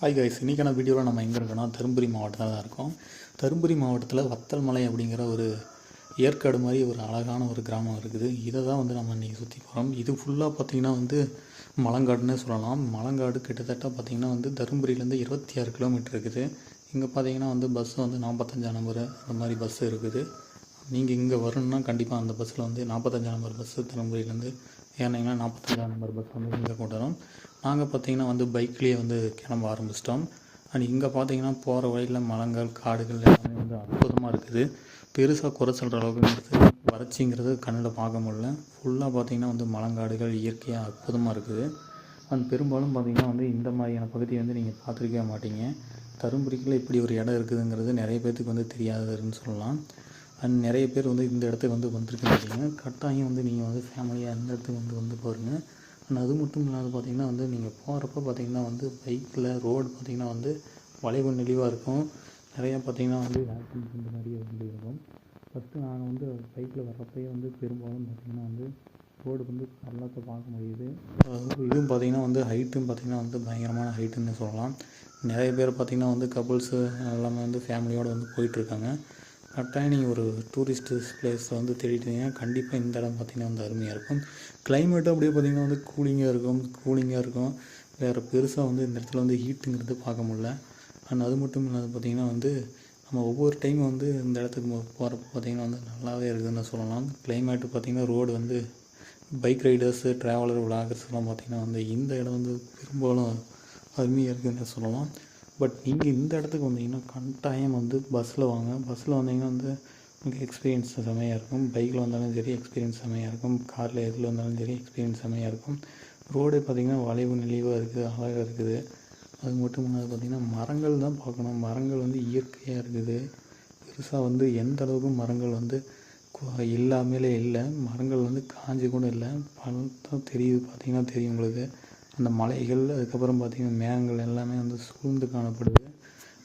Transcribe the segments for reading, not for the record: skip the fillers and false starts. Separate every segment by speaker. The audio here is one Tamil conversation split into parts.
Speaker 1: ஹாய் கைஸ், இன்றைக்கான வீடியோவில் நம்ம எங்கே இருக்கோம்னா தருமபுரி மாவட்டத்தில் தான் இருக்கோம். தருமபுரி மாவட்டத்தில் வத்தல் மலை அப்படிங்கிற ஒரு ஏற்காடு மாதிரி ஒரு அழகான ஒரு கிராமம் இருக்குது. இதை தான் நம்ம இன்றைக்கி சுற்றி போகிறோம். இது ஃபுல்லாக பார்த்திங்கன்னா மலங்காடுன்னே சொல்லலாம். மலங்காடு கிட்டத்தட்ட பார்த்திங்கன்னா தருமபுரியிலேருந்து 26 கிலோமீட்டர் இருக்குது. இங்கே பார்த்திங்கன்னா பஸ் 45 நம்பர் அந்த மாதிரி பஸ் இருக்குது. நீங்கள் இங்கே வரணுன்னா கண்டிப்பாக அந்த பஸ்ஸில் 45 நம்பர் பஸ்ஸு தருமபுரியிலேருந்து ஏன்னா 45 நம்பர் பஸ் இங்கே கொண்டு வரோம். நாங்கள் பார்த்திங்கன்னா பைக்லேயே கிளம்ப ஆரம்பிச்சிட்டோம். அண்ட் இங்கே பார்த்திங்கன்னா போகிற வழியில் மரங்கள் காடுகள் எல்லாமே அற்புதமாக இருக்குது. பெருசாக குறை சொல்கிற அளவுக்கு வறட்சிங்கிறது கண்ணில் பார்க்க முடியல. ஃபுல்லாக பார்த்திங்கன்னா மலங்காடுகள் இயற்கையாக அற்புதமாக இருக்குது. அண்ட் பெரும்பாலும் பார்த்திங்கன்னா இந்த மாதிரியான பகுதியை நீங்கள் பார்த்துருக்கவே மாட்டீங்க. தருமபுரிக்குள்ளே இப்படி ஒரு இடம் இருக்குதுங்கிறது நிறைய பேர்த்துக்கு தெரியாதுன்னு சொல்லலாம். அண்ட் நிறைய பேர் இந்த இடத்துக்கு வந்திருக்க மாட்டீங்க. கட்டாயம் நீங்கள் ஃபேமிலியாக இந்த இடத்துக்கு வந்து பாருங்கள். அண்ட் அது மட்டும் இல்லாத பார்த்திங்கன்னா நீங்கள் போகிறப்ப பார்த்திங்கன்னா பைக்கில் ரோடு பார்த்திங்கன்னா வளைவு நெளிவாக இருக்கும். நிறையா பார்த்திங்கன்னா ஆக்சிடென்ட் இந்த மாதிரியே இருக்கும். ஃபஸ்ட்டு நாங்கள் பைக்கில் வர்றப்பயே பெரும்பாலும் பார்த்திங்கன்னா ரோடு பள்ளத்தை பார்க்க முடியுது. இதுவும் பார்த்திங்கன்னா ஹைட்டும் பார்த்திங்கன்னா பயங்கரமான ஹைட்டுன்னு சொல்லலாம். நிறைய பேர் பார்த்திங்கன்னா கப்புள்ஸு எல்லாமே ஃபேமிலியோடு போயிட்டுருக்காங்க. கரெக்டாக நீங்கள் ஒரு டூரிஸ்ட்டு பிளேஸை தேடிட்டீங்கன்னா கண்டிப்பாக இந்த இடம் பார்த்திங்கன்னா அருமையாக இருக்கும். கிளைமேட்டும் அப்படியே பார்த்திங்கன்னா கூலிங்காக இருக்கும். வேறு பெருசாக இந்த இடத்துல ஹீட்டுங்கிறது பார்க்க முடியல. அண்ட் அது மட்டும் இல்லாத பார்த்திங்கன்னா நம்ம ஒவ்வொரு டைம் இந்த இடத்துக்கு போகிறப்ப பார்த்திங்கன்னா நல்லாவே இருக்குதுன்னு சொல்லலாம். கிளைமேட்டு பார்த்திங்கன்னா ரோடு பைக் ரைடர்ஸு ட்ராவலர் விளாகர்ஸ்லாம் பார்த்திங்கன்னா இந்த இடம் பெரும்பாலும் அருமையாக இருக்குதுன்னு சொல்லலாம். பட் நீங்கள் இந்த இடத்துக்கு வந்தீங்கன்னா கட்டாயம் பஸ்ஸில் வாங்க. பஸ்ஸில் வந்தீங்கன்னா உங்களுக்கு எக்ஸ்பீரியன்ஸ் செம்மையாக இருக்கும். பைக்கில் வந்தாலும் சரி எக்ஸ்பீரியன்ஸ் செம்மையாக இருக்கும். காரில் எதில் வந்தாலும் சரி எக்ஸ்பீரியன்ஸ் செம்மையாக இருக்கும். ரோடே பார்த்திங்கன்னா வளைவு நெளிவாக இருக்குது, அழகாக இருக்குது. அது மட்டும் இல்லாத பார்த்திங்கன்னா மரங்கள் தான் பார்க்கணும். மரங்கள் இயற்கையாக இருக்குது. பெருசாக எந்த அளவுக்கு மரங்கள் இல்லாமலே இல்லை. மரங்கள் காஞ்சி கூட இல்லை. பழத்தான் தெரியுது, பார்த்திங்கன்னா தெரியும் உங்களுக்கு. அந்த மலைகள் அதுக்கப்புறம் பார்த்திங்கன்னா மேகங்கள் எல்லாமே சூழ்ந்து காணப்படுது.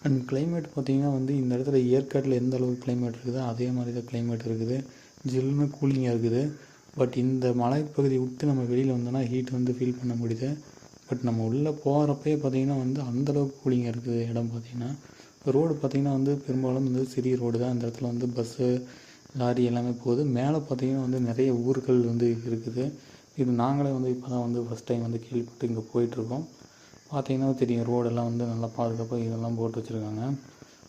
Speaker 1: அண்ட் கிளைமேட் பார்த்திங்கன்னா இந்த இடத்துல ஏற்காட்டில் எந்த அளவுக்கு கிளைமேட் இருக்குதோ அதே மாதிரி தான் கிளைமேட் இருக்குது. ஜில்லுன்னு கூலிங்காக இருக்குது. பட் இந்த மலைப்பகுதியை விட்டு நம்ம வெளியில் வந்தோன்னா ஹீட் ஃபீல் பண்ண முடியுது. பட் நம்ம உள்ளே போகிறப்பே பார்த்திங்கன்னா அந்தளவுக்கு கூலிங்காக இருக்குது இடம். பார்த்திங்கன்னா ரோடு பார்த்திங்கன்னா பெரும்பாலும் சிறிய ரோடு தான். இந்த இடத்துல பஸ்ஸு லாரி எல்லாமே போகுது. மேலே பார்த்திங்கன்னா நிறைய ஊர்கள் இருக்குது. இது நாங்களே இப்போ தான் ஃபஸ்ட் டைம் கேள்விப்பட்டு இங்கே போயிட்டுருக்கோம். பார்த்திங்கன்னா தெரியும் ரோடெல்லாம் நல்லா பாதுகாப்பாக இதெல்லாம் போட்டு வச்சுருக்காங்க.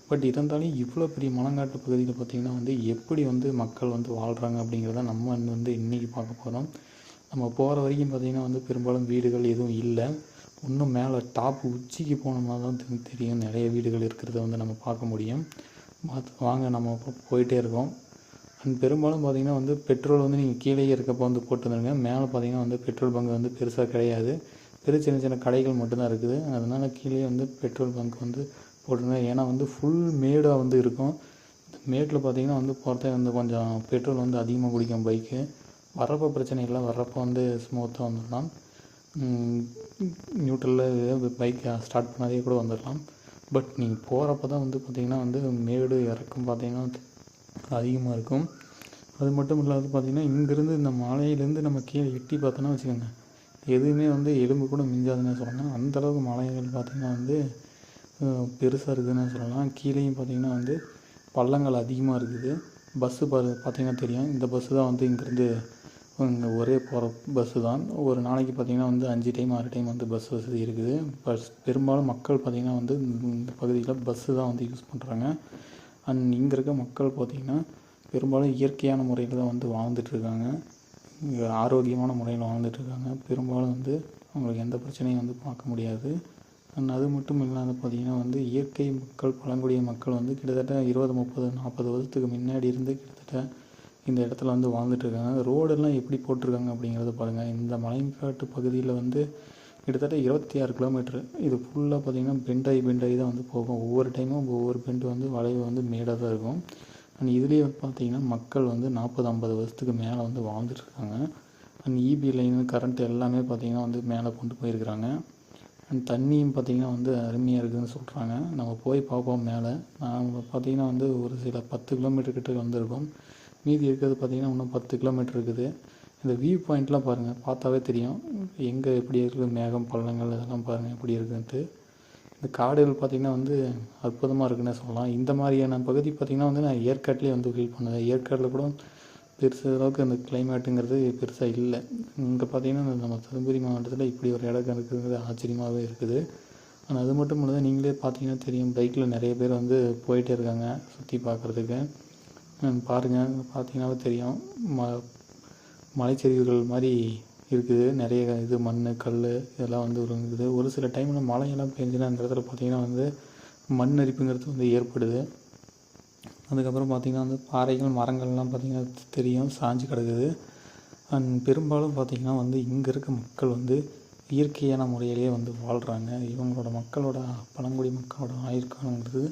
Speaker 1: பட் இருந்தாலும் இவ்வளோ பெரிய மலங்காட்டு பகுதியில் பார்த்திங்கன்னா எப்படி மக்கள் வாழ்கிறாங்க அப்படிங்கிறத நம்ம இன்றைக்கி பார்க்க போகிறோம். நம்ம போகிற வரைக்கும் பார்த்திங்கன்னா பெரும்பாலும் வீடுகள் எதுவும் இல்லை. இன்னும் மேலே டாப் உச்சிக்கு போனோம்னா தான் தெரியும் நிறைய வீடுகள் இருக்கிறத நம்ம பார்க்க முடியும். வாங்க நம்ம போயிட்டே இருக்கோம். அண்ட் பெரும்பாலும் பார்த்திங்கன்னா பெட்ரோல் நீங்கள் கீழே இருக்கப்போ போட்டு வந்துடுங்க. மேலே பார்த்திங்கன்னா பெட்ரோல் பங்க் பெருசாக கிடையாது. சின்ன சின்ன கடைகள் மட்டும்தான் இருக்குது. அதனால் கீழே பெட்ரோல் பங்க் போட்டுருங்க. ஏன்னா ஃபுல் மேடாக இருக்கும். மேட்டில் பார்த்திங்கன்னா போகிறதே கொஞ்சம் பெட்ரோல் அதிகமாக குடிக்கும் பைக்கு. வர்றப்போ பிரச்சனை இல்லை. வர்றப்போ ஸ்மூத்தாக வந்துடலாம். நியூட்ரலில் பைக் ஸ்டார்ட் பண்ணாதே கூட வந்துடலாம். பட் நீங்கள் போகிறப்ப தான் பார்த்திங்கன்னா மேடு இறக்கம் பார்த்திங்கன்னா அதிகமாக இருக்கும். அது மட்டும் இல்லாத பார்த்திங்கன்னா இங்கேருந்து இந்த மலையிலேருந்து நம்ம கீழே எட்டி பார்த்தோன்னா வச்சுக்கோங்க, எதுவுமே எலும்பு கூட மிஞ்சாதுன்னு சொல்லலாம். அந்தளவுக்கு மலைகள் பார்த்திங்கன்னா பெருசாக இருக்குதுன்னு சொல்லலாம். கீழேயும் பார்த்திங்கன்னா பள்ளங்கள் அதிகமாக இருக்குது. பஸ்ஸு பார்த்திங்கன்னா தெரியும். இந்த பஸ்ஸு தான் இங்கேருந்து இங்கே ஒரே போகிற பஸ்ஸு தான். ஒரு நாளைக்கு பார்த்திங்கன்னா 5 டைம் 6 டைம் பஸ் வசதி இருக்குது. பெரும்பாலும் மக்கள் பார்த்திங்கன்னா இந்த பகுதியில் பஸ்ஸு தான் யூஸ் பண்ணுறாங்க. அண்ட் இங்கே இருக்க மக்கள் பார்த்திங்கன்னா பெரும்பாலும் இயற்கையான முறையில் தான் வாழ்ந்துட்டுருக்காங்க. இங்கே ஆரோக்கியமான முறையில் வாழ்ந்துட்டுருக்காங்க. பெரும்பாலும் அவங்களுக்கு எந்த பிரச்சனையும் பார்க்க முடியாது. அண்ட் அது மட்டும் இல்லாத பார்த்திங்கன்னா இயற்கை மக்கள் பழங்குடிய மக்கள் கிட்டத்தட்ட 20, 30, 40 வருஷத்துக்கு முன்னாடி இருந்து கிட்டத்தட்ட இந்த இடத்துல வாழ்ந்துட்டுருக்காங்க. ரோடெல்லாம் எப்படி போட்டிருக்காங்க அப்படிங்கிறத பாருங்கள். இந்த மலைக்காட்டு பகுதியில் கிட்டத்தட்ட 26 கிலோமீட்ரு. இது ஃபுல்லாக பார்த்திங்கன்னா பெண்டாகி தான் போகும். ஒவ்வொரு டைமும் ஒவ்வொரு பெண்டு வளைவு மேடாக தான் இருக்கும். அண்ட் இதுலேயே பார்த்திங்கன்னா மக்கள் 40, 50 வருஷத்துக்கு மேலே வாழ்ந்துட்டுருக்காங்க. அண்ட் இபி லைனு கரண்ட் எல்லாமே பார்த்திங்கன்னா மேலே கொண்டு போயிருக்கிறாங்க. அண்ட் தண்ணியும் பார்த்திங்கன்னா அருமையாக இருக்குதுன்னு சொல்கிறாங்க. நம்ம போய் பார்ப்போம் மேலே. நாங்கள் பார்த்திங்கன்னா ஒரு சில 10 கிலோமீட்டர் கிட்ட வந்திருக்கோம். மீதி இருக்கிறது பார்த்திங்கன்னா இன்னும் 10 கிலோமீட்டர் இருக்குது. இந்த வியூ பாயிண்ட்லாம் பாருங்கள், பார்த்தாவே தெரியும் எங்கே எப்படி இருக்குது மேகம் பள்ளங்கள் இதெல்லாம் பாருங்கள் எப்படி இருக்குதுன்ட்டு. இந்த காடுகள் பார்த்திங்கன்னா வந்து அற்புதமாக இருக்குன்னே சொல்லலாம். இந்த மாதிரியான பகுதி பார்த்திங்கன்னா வந்து நான் ஏற்காட்டிலே வந்து ஃபீல் பண்ணுவேன். ஏற்காட்டில் கூட பெருசு அளவுக்கு அந்த கிளைமேட்டுங்கிறது பெருசாக இல்லை. இங்கே பார்த்திங்கன்னா நம்ம தருமபுரி மாவட்டத்தில் இப்படி ஒரு இடம் இருக்குங்கிறது ஆச்சரியமாகவே இருக்குது. ஆனால் அது மட்டும் இல்லாத நீங்களே பார்த்தீங்கன்னா தெரியும், பைக்கில் நிறைய பேர் வந்து போயிட்டே இருக்காங்க சுற்றி பார்க்குறதுக்கு. பாருங்கள், பார்த்தீங்கன்னாவே தெரியும், மலைச்சரிவுகள் மாதிரி இருக்குது. நிறைய இது மண் கல் இதெல்லாம் வந்து இருக்குது. ஒரு சில டைமில் மழையெல்லாம் பெஞ்சுன்னா அந்த இடத்துல பார்த்திங்கன்னா வந்து மண் அரிப்புங்கிறது வந்து ஏற்படுது. அதுக்கப்புறம் பார்த்திங்கன்னா வந்து பாறைகள் மரங்கள்லாம் பார்த்திங்கன்னா தெரியும் சாஞ்சு கிடக்குது. பெரும்பாலும் பார்த்திங்கன்னா வந்து இங்கே இருக்க மக்கள் வந்து இயற்கையான முறையிலேயே வந்து வாழ்கிறாங்க. இவங்களோட மக்களோட பழங்குடி மக்களோட ஆயுட்காலங்கிறது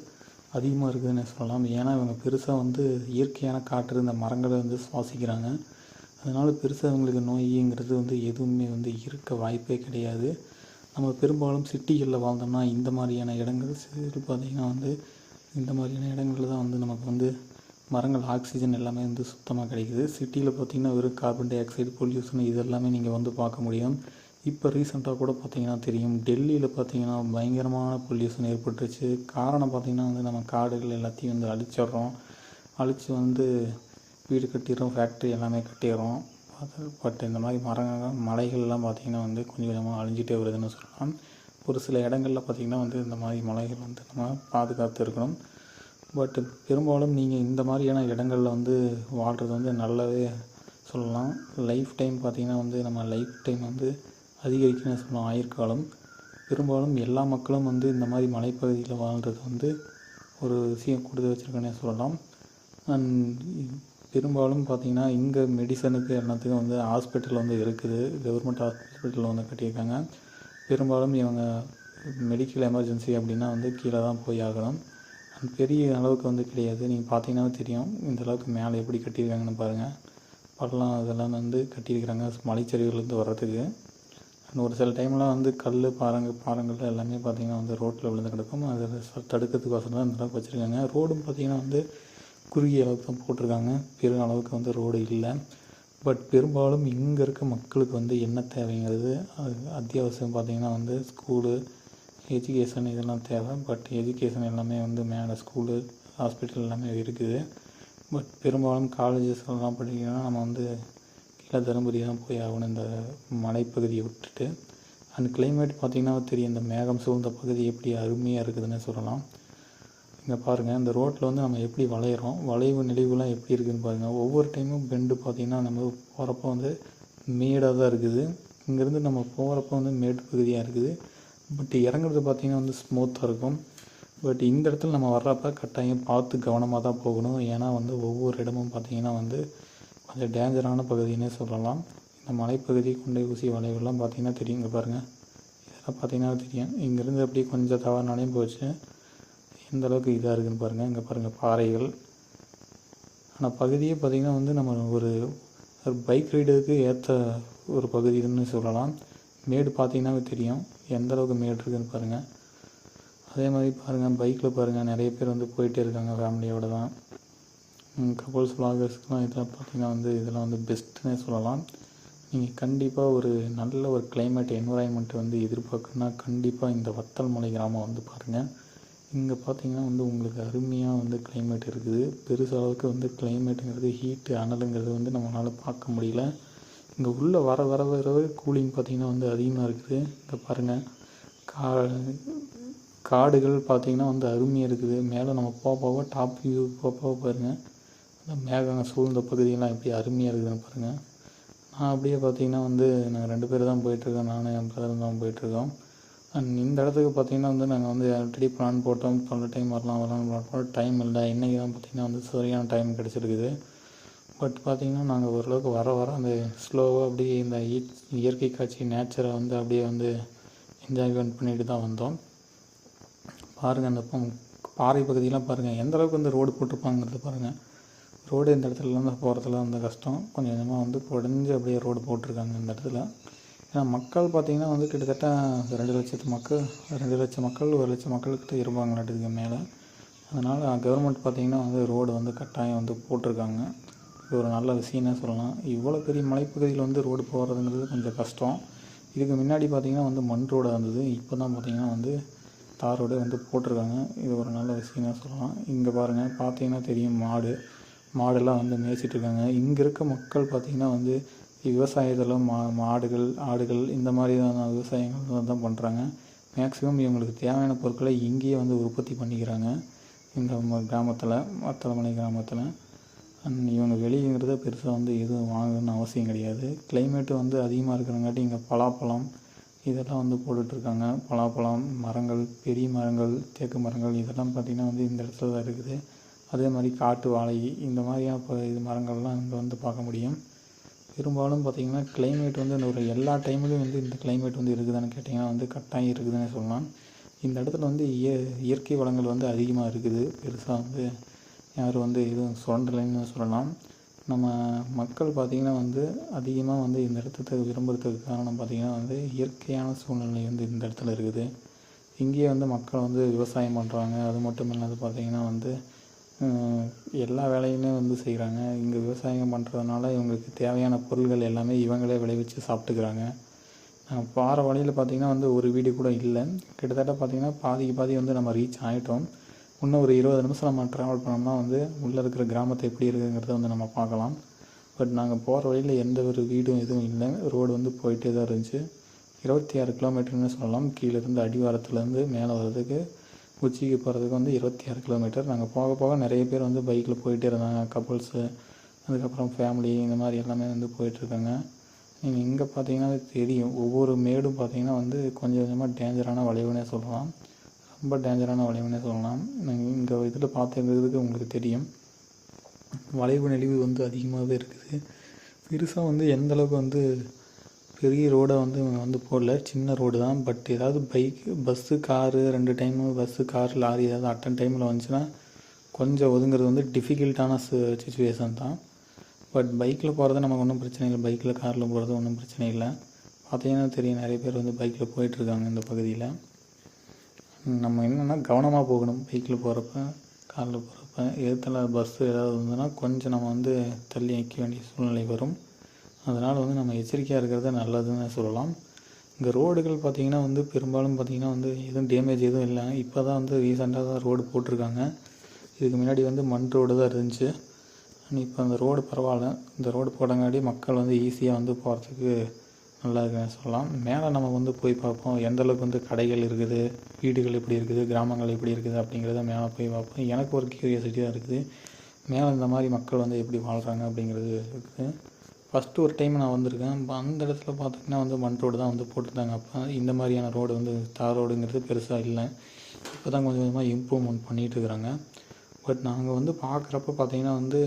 Speaker 1: அதிகமாக இருக்குதுன்னு சொல்லலாம். ஏன்னா இவங்க பெருசாக வந்து இயற்கையான காற்று இந்த மரங்களை வந்து சுவாசிக்கிறாங்க. அதனால் பெருசாக இவங்களுக்கு நோய்ங்கிறது வந்து எதுவுமே வந்து இருக்க வாய்ப்பே கிடையாது. நம்ம பெரும்பாலும் சிட்டிகளில் வாழ்ந்தோம்னா இந்த மாதிரியான இடங்கள் பார்த்திங்கன்னா வந்து இந்த மாதிரியான இடங்களில் தான் வந்து நமக்கு வந்து மரங்கள் ஆக்சிஜன் எல்லாமே வந்து சுத்தமாக கிடைக்குது. சிட்டியில் பார்த்திங்கன்னா வெறும் கார்பன் டை ஆக்சைடு பொல்யூஷன் இதெல்லாமே நீங்கள் வந்து பார்க்க முடியும். இப்போ ரீசெண்டாக கூட பார்த்திங்கன்னா தெரியும், டெல்லியில் பார்த்திங்கன்னா பயங்கரமான பொல்யூஷன் ஏற்பட்டுருச்சு. காரணம் பார்த்திங்கன்னா வந்து நம்ம காடுகள் எல்லாத்தையும் வந்து அழித்து வந்து வீடு கட்டிடுறோம், ஃபேக்ட்ரி எல்லாமே கட்டிடுறோம். பட் இந்த மாதிரி மலைகள்லாம் பார்த்திங்கன்னா வந்து கொஞ்சம் கொஞ்சமாக அழிஞ்சிட்டே வருதுன்னு சொல்லலாம். ஒரு சில இடங்களில் பார்த்திங்கன்னா வந்து இந்த மாதிரி மலைகள் வந்து நம்ம பாதுகாத்து இருக்கணும். பட் பெரும்பாலும் நீங்கள் இந்த மாதிரியான இடங்களில் வந்து வாழ்கிறது வந்து நல்லாவே சொல்லலாம். லைஃப் டைம் பார்த்திங்கன்னா வந்து நம்ம லைஃப் டைம் வந்து அதிகரிக்குன்னு சொல்லலாம், ஆயுட்காலம். பெரும்பாலும் எல்லா மக்களும் வந்து இந்த மாதிரி மலைப்பகுதியில் வாழ்கிறது வந்து ஒரு விஷயம் கொடுத்து வச்சுருக்கேன்னே சொல்லலாம். பெரும்பாலும் பார்த்திங்கன்னா இங்கே மெடிசனுக்கு எல்லாத்துக்கும் வந்து ஹாஸ்பிட்டல் வந்து இருக்குது. கவர்மெண்ட் ஹாஸ்பிட்டல் வந்து கட்டியிருக்காங்க. பெரும்பாலும் இவங்க மெடிக்கல் எமர்ஜென்சி அப்படின்னா வந்து கீழே தான் போய் ஆகணும். பெரிய அளவுக்கு வந்து கிடையாது. நீங்கள் பார்த்தீங்கன்னாவே தெரியும் இந்த அளவுக்கு மேலே எப்படி கட்டியிருக்காங்கன்னு பாருங்கள். பள்ளம் இதெல்லாம் வந்து கட்டியிருக்கிறாங்க மலைச்சரிவுலேருந்து வர்றதுக்கு. ஒரு சில டைம்லாம் வந்து பாறைங்கள் எல்லாமே பார்த்திங்கன்னா வந்து ரோட்டில் விழுந்து கிடக்கும். அதை தடுக்கிறதுக்கோசரம் தான் இந்த அளவுக்கு வச்சுருக்காங்க. ரோடும் பார்த்திங்கன்னா வந்து குறுகிய அளவுக்கு தான் போட்டிருக்காங்க, பெரும் அளவுக்கு வந்து ரோடு இல்லை. பட் பெரும்பாலும் இங்கே இருக்க மக்களுக்கு வந்து என்ன தேவைங்கிறது அத்தியாவசியம் பார்த்திங்கன்னா வந்து ஸ்கூலு, எஜுகேஷன் இதெல்லாம் தேவை. பட் எஜுகேஷன் எல்லாமே வந்து மேலே ஸ்கூலு ஹாஸ்பிட்டல் எல்லாமே இருக்குது. பட் பெரும்பாலும் காலேஜஸ்லாம் படிக்கணும்னா நம்ம வந்து கீழே தருமபுரி தான் போய் ஆகணும், இந்த மலைப்பகுதியை விட்டுட்டு. அந்த கிளைமேட் பார்த்திங்கன்னா தெரியும், இந்த மேகம் சூழ்ந்த பகுதி எப்படி அருமையாக இருக்குதுன்னு சொல்லலாம். இங்கே பாருங்கள், இந்த ரோட்டில் வந்து நம்ம எப்படி வளைவு நெளிவுலாம் எப்படி இருக்குதுன்னு பாருங்கள். ஒவ்வொரு டைமும் பெண்டு பார்த்திங்கன்னா நம்ம போகிறப்ப வந்து மேடாக தான் இருக்குது. இங்கேருந்து நம்ம போகிறப்ப வந்து மேடு பகுதியாக இருக்குது. பட் இறங்குறது பார்த்திங்கன்னா வந்து ஸ்மூத்தாக இருக்கும். பட் இந்த இடத்துல நம்ம வர்றப்ப கட்டாயம் பார்த்து கவனமாக தான் போகணும். ஏன்னா வந்து ஒவ்வொரு இடமும் பார்த்திங்கன்னா வந்து கொஞ்சம் டேஞ்சரான பகுதின்னே சொல்லலாம். இந்த மலைப்பகுதி கொண்டை ஊசி வளைவுலாம் பார்த்திங்கன்னா தெரியும். இங்கே பாருங்கள், இதெல்லாம் பார்த்திங்கன்னா தெரியும். இங்கேருந்து அப்படியே கொஞ்சம் தவறுனாலையும் போச்சு, எந்த அளவுக்கு இதாக இருக்குதுன்னு பாருங்கள். இங்கே பாருங்கள் பாறைகள். ஆனால் பகுதியே பார்த்திங்கன்னா வந்து நம்ம ஒரு பைக் ரைடுக்கு ஏற்ற ஒரு பகுதின்னு சொல்லலாம். மேடு பார்த்திங்கன்னாவே தெரியும் எந்த அளவுக்கு மேடு இருக்குதுன்னு பாருங்கள். அதே மாதிரி பாருங்கள், பைக்கில் பாருங்கள் நிறைய பேர் வந்து போயிட்டே இருக்காங்க ஃபேமிலியோடு தான். கப்புள்ஸ் விளாகர்ஸ்க்குலாம் இதெல்லாம் பார்த்திங்கன்னா வந்து இதெல்லாம் வந்து பெஸ்ட்டுன்னே சொல்லலாம். நீங்கள் கண்டிப்பாக ஒரு நல்ல ஒரு கிளைமேட் என்வரான்மெண்ட் வந்து எதிர்பார்க்குன்னா கண்டிப்பாக இந்த வத்தல் மலை கிராமம் வந்து பாருங்கள். இங்கே பார்த்திங்கன்னா வந்து உங்களுக்கு அருமையாக வந்து கிளைமேட் இருக்குது. பெருசளவுக்கு வந்து கிளைமேட்டுங்கிறது ஹீட்டு அனலுங்கிறது வந்து நம்மளால் பார்க்க முடியல. இங்கே உள்ளே வர வர வர கூலிங் பார்த்திங்கன்னா வந்து அதிகமாக இருக்குது. இங்கே பாருங்கள், காடுகள் பார்த்திங்கன்னா வந்து அருமையாக இருக்குது. மேலே நம்ம போக டாப் வியூ போக பாருங்கள், அந்த மேகம் சூழ்ந்த பகுதியெல்லாம் எப்படி அருமையாக இருக்குதுன்னு பாருங்கள். நான் அப்படியே பார்த்திங்கன்னா வந்து நாங்கள் 2 பேர் தான் போயிட்டுருக்கோம், நானும் என் பிரதரும் தான் போயிட்டுருக்கோம். இந்த இடத்துக்கு பார்த்திங்கன்னா வந்து நாங்கள் வந்து ஆல்ரெடி பிளான் போட்டோம், பல டைம் வரலாம் பிளான் போட்டோம், டைம் இல்லை. இன்றைக்கி தான் பார்த்திங்கன்னா வந்து சரியான டைம் கிடச்சிருக்குது. பட் பார்த்திங்கன்னா நாங்கள் ஓரளவுக்கு வர அந்த ஸ்லோவாக அப்படியே இந்த இயற்கை காட்சி நேச்சரை வந்து அப்படியே வந்து என்ஜாய்மெண்ட் பண்ணிட்டு தான் வந்தோம். பாருங்கள், அந்த பாறை பகுதியெலாம் பாருங்கள் எந்த அளவுக்கு வந்து ரோடு போட்டிருப்பாங்கிறது பாருங்கள். ரோடு இந்த இடத்துலருந்து போகிறதுல வந்து கஷ்டம், கொஞ்சம் கொஞ்சமாக வந்து உடஞ்சி அப்படியே ரோடு போட்டிருக்காங்க இந்த இடத்துல. ஏன்னா மக்கள் பார்த்திங்கன்னா வந்து கிட்டத்தட்ட 2 லட்சம் மக்கள் 1 லட்சம் மக்கள்கிட்ட இருப்பாங்களாட்டுக்கு மேலே. அதனால் கவர்மெண்ட் பார்த்திங்கன்னா வந்து ரோடு வந்து கட்டாயம் வந்து போட்டிருக்காங்க. இது ஒரு நல்ல விஷயம்னே சொல்லலாம். இவ்வளோ பெரிய மலைப்பகுதியில் வந்து ரோடு போகிறதுங்கிறது கொஞ்சம் கஷ்டம். இதுக்கு முன்னாடி பார்த்திங்கன்னா வந்து மண் ரோடாக இருந்தது. இப்போ தான் பார்த்திங்கன்னா வந்து தார் ரோடு வந்து போட்டிருக்காங்க. இது ஒரு நல்ல விஷயம் தான் சொல்லலாம். இங்கே பாருங்கள், பார்த்தீங்கன்னா தெரியும், மாடெல்லாம் வந்து மேய்ச்சிட்ருக்காங்க. இங்கே இருக்க மக்கள் பார்த்திங்கன்னா வந்து விவசாயத்தில் மாடுகள், ஆடுகள் இந்த மாதிரியான விவசாயங்கள் தான் பண்ணுறாங்க. மேக்ஸிமம் இவங்களுக்கு தேவையான பொருட்களை இங்கேயே வந்து உற்பத்தி பண்ணிக்கிறாங்க. இந்த கிராமத்தில், வத்தலமலை கிராமத்தில். இவங்க வெளியேங்கிறத பெருசாக வந்து எதுவும் வாங்கணும்னு அவசியம் கிடையாது. கிளைமேட்டு வந்து அதிகமாக இருக்கிறங்காட்டி இங்கே பலாப்பழம் இதெல்லாம் வந்து போட்டுட்ருக்காங்க. பலாப்பழம் மரங்கள், பெரிய மரங்கள், தேக்கு மரங்கள் இதெல்லாம் பார்த்திங்கன்னா வந்து இந்த இடத்துல தான் இருக்குது. அதே மாதிரி காட்டு வாழை இந்த மாதிரியான இது மரங்கள்லாம் இங்கே வந்து பார்க்க முடியும். பெரும்பாலும் பார்த்திங்கன்னா கிளைமேட் வந்து ஒரு எல்லா டைம்லேயும் வந்து இந்த கிளைமேட் வந்து இருக்குதான்னு கேட்டிங்கன்னா வந்து கட்டாயம் இருக்குதுன்னு சொல்லலாம். இந்த இடத்துல வந்து இயற்கை வளங்கள் வந்து அதிகமாக இருக்குது. பெருசாக வந்து யாரும் வந்து எதுவும் சுரண்டலைன்னு சொல்லலாம். நம்ம மக்கள் பார்த்திங்கன்னா வந்து அதிகமாக வந்து இந்த இடத்துக்கு விரும்புகிறதுக்கு காரணம் பார்த்திங்கன்னா வந்து இயற்கையான சூழ்நிலை வந்து இந்த இடத்துல இருக்குது. இங்கேயே வந்து மக்கள் வந்து விவசாயம் பண்ணுறாங்க. அது மட்டும் இல்லாது பார்த்திங்கன்னா வந்து எல்லா வேலையுமே வந்து செய்கிறாங்க. இங்கே விவசாயம் பண்ணுறதுனால இவங்களுக்கு தேவையான பொருள்கள் எல்லாமே இவங்களே விளைவிச்சு சாப்பிட்டுக்கிறாங்க. போகிற வழியில் பார்த்திங்கன்னா வந்து ஒரு வீடு கூட இல்லை. கிட்டத்தட்ட பார்த்திங்கன்னா பாதிக்கு பாதி வந்து நம்ம ரீச் ஆகிட்டோம். இன்னும் ஒரு 20 நிமிஷம் நம்ம ட்ராவல் பண்ணோம்னா வந்து உள்ளே இருக்கிற கிராமத்தை எப்படி இருக்குங்கிறத வந்து நம்ம பார்க்கலாம். பட் நாங்கள் போகிற வழியில் எந்த ஒரு வீடும் எதுவும் இல்லை. ரோடு வந்து போயிட்டே தான் இருந்துச்சு. 26 கிலோமீட்டர்னு சொல்லலாம். கீழேருந்து அடிவாரத்துலேருந்து மேலே வர்றதுக்கு, உச்சிக்கு போகிறதுக்கு வந்து 26 கிலோமீட்டர். நாங்கள் போக போக நிறைய பேர் வந்து பைக்கில் போயிட்டே இருந்தாங்க. கப்புள்ஸு, அதுக்கப்புறம் ஃபேமிலி, இந்த மாதிரி எல்லாமே வந்து போயிட்டுருக்காங்க. நீங்கள் இங்கே பார்த்தீங்கன்னா தெரியும், ஒவ்வொரு மேடும் பார்த்திங்கன்னா வந்து கொஞ்சம் கொஞ்சமாக டேஞ்சரான வளைவுனே சொல்லலாம். ரொம்ப டேஞ்சரான வளைவுனே சொல்லலாம். நாங்கள் இங்கே இதில் பார்த்துக்கிறதுக்கு உங்களுக்கு தெரியும், வளைவு நெளிவு வந்து அதிகமாகவே இருக்குது. பெருசாக வந்து எந்தளவுக்கு வந்து பெரிய ரோடை வந்து இவங்க வந்து போடல, சின்ன ரோடு தான். பட் ஏதாவது bus, car 2 time bus, car, lorry ஏதாவது அட்டன் டைமில் வந்துச்சுன்னா கொஞ்சம் ஒதுங்கிறது வந்து டிஃபிகல்ட்டான சுச்சுவேஷன் தான். பட் பைக்கில் போகிறது நமக்கு ஒன்றும் பிரச்சனை இல்லை. பைக்கில், காரில் போகிறது ஒன்றும் பிரச்சனை இல்லை. பார்த்தீங்கன்னா தெரியும், நிறைய பேர் வந்து பைக்கில் போயிட்டுருக்காங்க இந்த பகுதியில். நம்ம என்னென்னா கவனமாக போகணும். பைக்கில் போகிறப்ப, காரில் போகிறப்ப, எதிர்த்தால பஸ்ஸு ஏதாவது இருந்ததுன்னா கொஞ்சம் நம்ம வந்து தள்ளி நிற்க வேண்டிய சூழ்நிலை வரும். அதனால் வந்து நம்ம எச்சரிக்கையாக இருக்கிறது நல்லதுன்னு சொல்லலாம். இங்கே ரோடுகள் பார்த்திங்கன்னா வந்து பெரும்பாலும் பார்த்திங்கன்னா வந்து எதுவும் டேமேஜ் எதுவும் இல்லை. இப்போ தான் வந்து ரீசெண்டாக தான் ரோடு போட்டிருக்காங்க. இதுக்கு முன்னாடி வந்து மண் ரோடு தான் இருந்துச்சு. இப்போ அந்த ரோடு பரவாயில்ல. இந்த ரோடு போடங்காட்டி மக்கள் வந்து ஈஸியாக வந்து போகிறதுக்கு நல்லா இருக்குன்னு சொல்லலாம். மேலே நம்ம வந்து போய் பார்ப்போம், எந்தளவுக்கு வந்து கடைகள் இருக்குது, வீடுகள் எப்படி இருக்குது, கிராமங்கள் எப்படி இருக்குது அப்படிங்கிறத மேலே போய் பார்ப்போம். எனக்கு ஒரு க்யூரியாசிட்டி தான் இருக்குது, மேலே இந்த மாதிரி மக்கள் வந்து எப்படி வாழ்கிறாங்க அப்படிங்கிறது இருக்குது. ஃபஸ்ட்டு ஒரு டைம் நான் வந்திருக்கேன். அந்த இடத்துல பார்த்திங்கன்னா வந்து மண் ரோடு தான் வந்து போட்டிருந்தாங்க. அப்போ இந்த மாதிரியான ரோடு வந்து தார் ரோடுங்கிறது பெருசாக இல்லை. இப்போ தான் கொஞ்சம் கொஞ்சமாக இம்ப்ரூவ்மெண்ட் பண்ணிகிட்ருக்குறாங்க. பட் நாங்கள் வந்து பார்க்குறப்ப பார்த்திங்கன்னா வந்து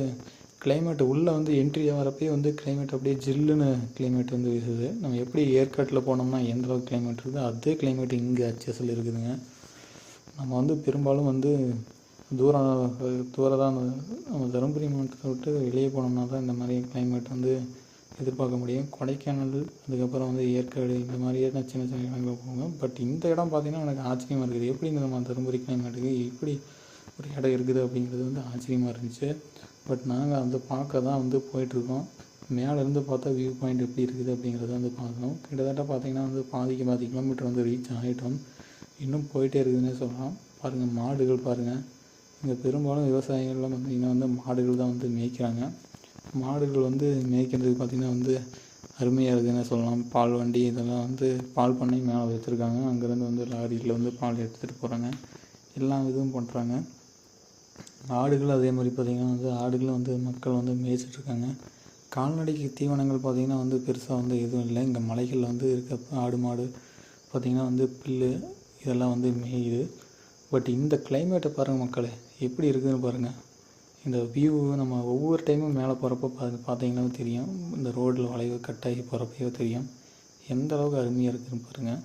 Speaker 1: கிளைமேட்டு உள்ளே வந்து என்ட்ரி ஆகிறப்பே வந்து கிளைமேட் அப்படியே ஜில்லுன்னு கிளைமேட் வந்து வீசுது. நம்ம எப்படி ஏற்காட்டில் போனோம்னா எந்த அளவுக்கு கிளைமேட் இருக்குதோ அதே கிளைமேட் இங்கே HSL இருக்குதுங்க. நம்ம வந்து பெரும்பாலும் வந்து தூரம் தான் நம்ம தருமபுரி மாவட்டத்தை விட்டு வெளியே போனோம்னா தான் இந்த மாதிரி கிளைமேட் வந்து எதிர்பார்க்க முடியும். கொடைக்கானல், அதுக்கப்புறம் வந்து ஏற்காடு, இந்த மாதிரியே தான் சின்ன சின்ன இடங்களில் போங்க. பட் இந்த இடம் பார்த்திங்கன்னா எனக்கு ஆச்சரியமாக இருக்குது. எப்படி இந்த நம்ம தருமபுரி கிளைமேட்டுக்கு எப்படி ஒரு இடம் இருக்குது அப்படிங்கிறது வந்து ஆச்சரியமாக இருந்துச்சு. பட் நாங்கள் வந்து பார்க்க தான் வந்து போயிட்டுருக்கோம். மேலேருந்து பார்த்தா வியூ பாயிண்ட் எப்படி இருக்குது அப்படிங்கிறத வந்து பார்க்கணும். கிட்டத்தட்ட பார்த்திங்கன்னா வந்து பாதி கிலோமீட்டர் வந்து ரீச் ஆகிட்டோம். இன்னும் போயிட்டே இருக்குதுன்னே சொல்லலாம். பாருங்கள், மாடுகள் பாருங்கள். இங்கே பெரும்பாலும் விவசாயிகள்லாம் பார்த்திங்கன்னா வந்து மாடுகள் தான் வந்து மேய்க்கிறாங்க. மாடுகள் வந்து மேய்க்கிறதுக்கு பார்த்திங்கன்னா வந்து அருமையாக இருக்குதுன்னு சொல்லலாம். பால் வண்டி இதெல்லாம் வந்து பால் பண்ணை மேலே வச்சுருக்காங்க. அங்கேருந்து வந்து லாரியில் வந்து பால் எடுத்துகிட்டு போகிறாங்க. எல்லா இதுவும் பண்ணுறாங்க. ஆடுகள் அதே மாதிரி பார்த்திங்கன்னா வந்து ஆடுகளும் வந்து மக்கள் வந்து மேய்ச்சிட்ருக்காங்க. கால்நடைக்கு தீவனங்கள் பார்த்திங்கன்னா வந்து பெருசாக வந்து எதுவும் இல்லை. இங்கே மலைகளில் வந்து இருக்க ஆடு மாடு பார்த்திங்கன்னா வந்து புல்லு இதெல்லாம் வந்து மேயுது. பட் இந்த கிளைமேட்டை பாருங்கள் மக்களே, எப்படி இருக்குதுன்னு பாருங்கள். இந்த வியூ நம்ம ஒவ்வொரு டைமும் மேலே போகிறப்ப பார்த்திங்கன்னா தெரியும், இந்த ரோட்டில் வளைவு கட்டாகி போகிறப்பையோ தெரியும் எந்த அளவுக்கு அருமையாக இருக்குதுன்னு பாருங்கள்.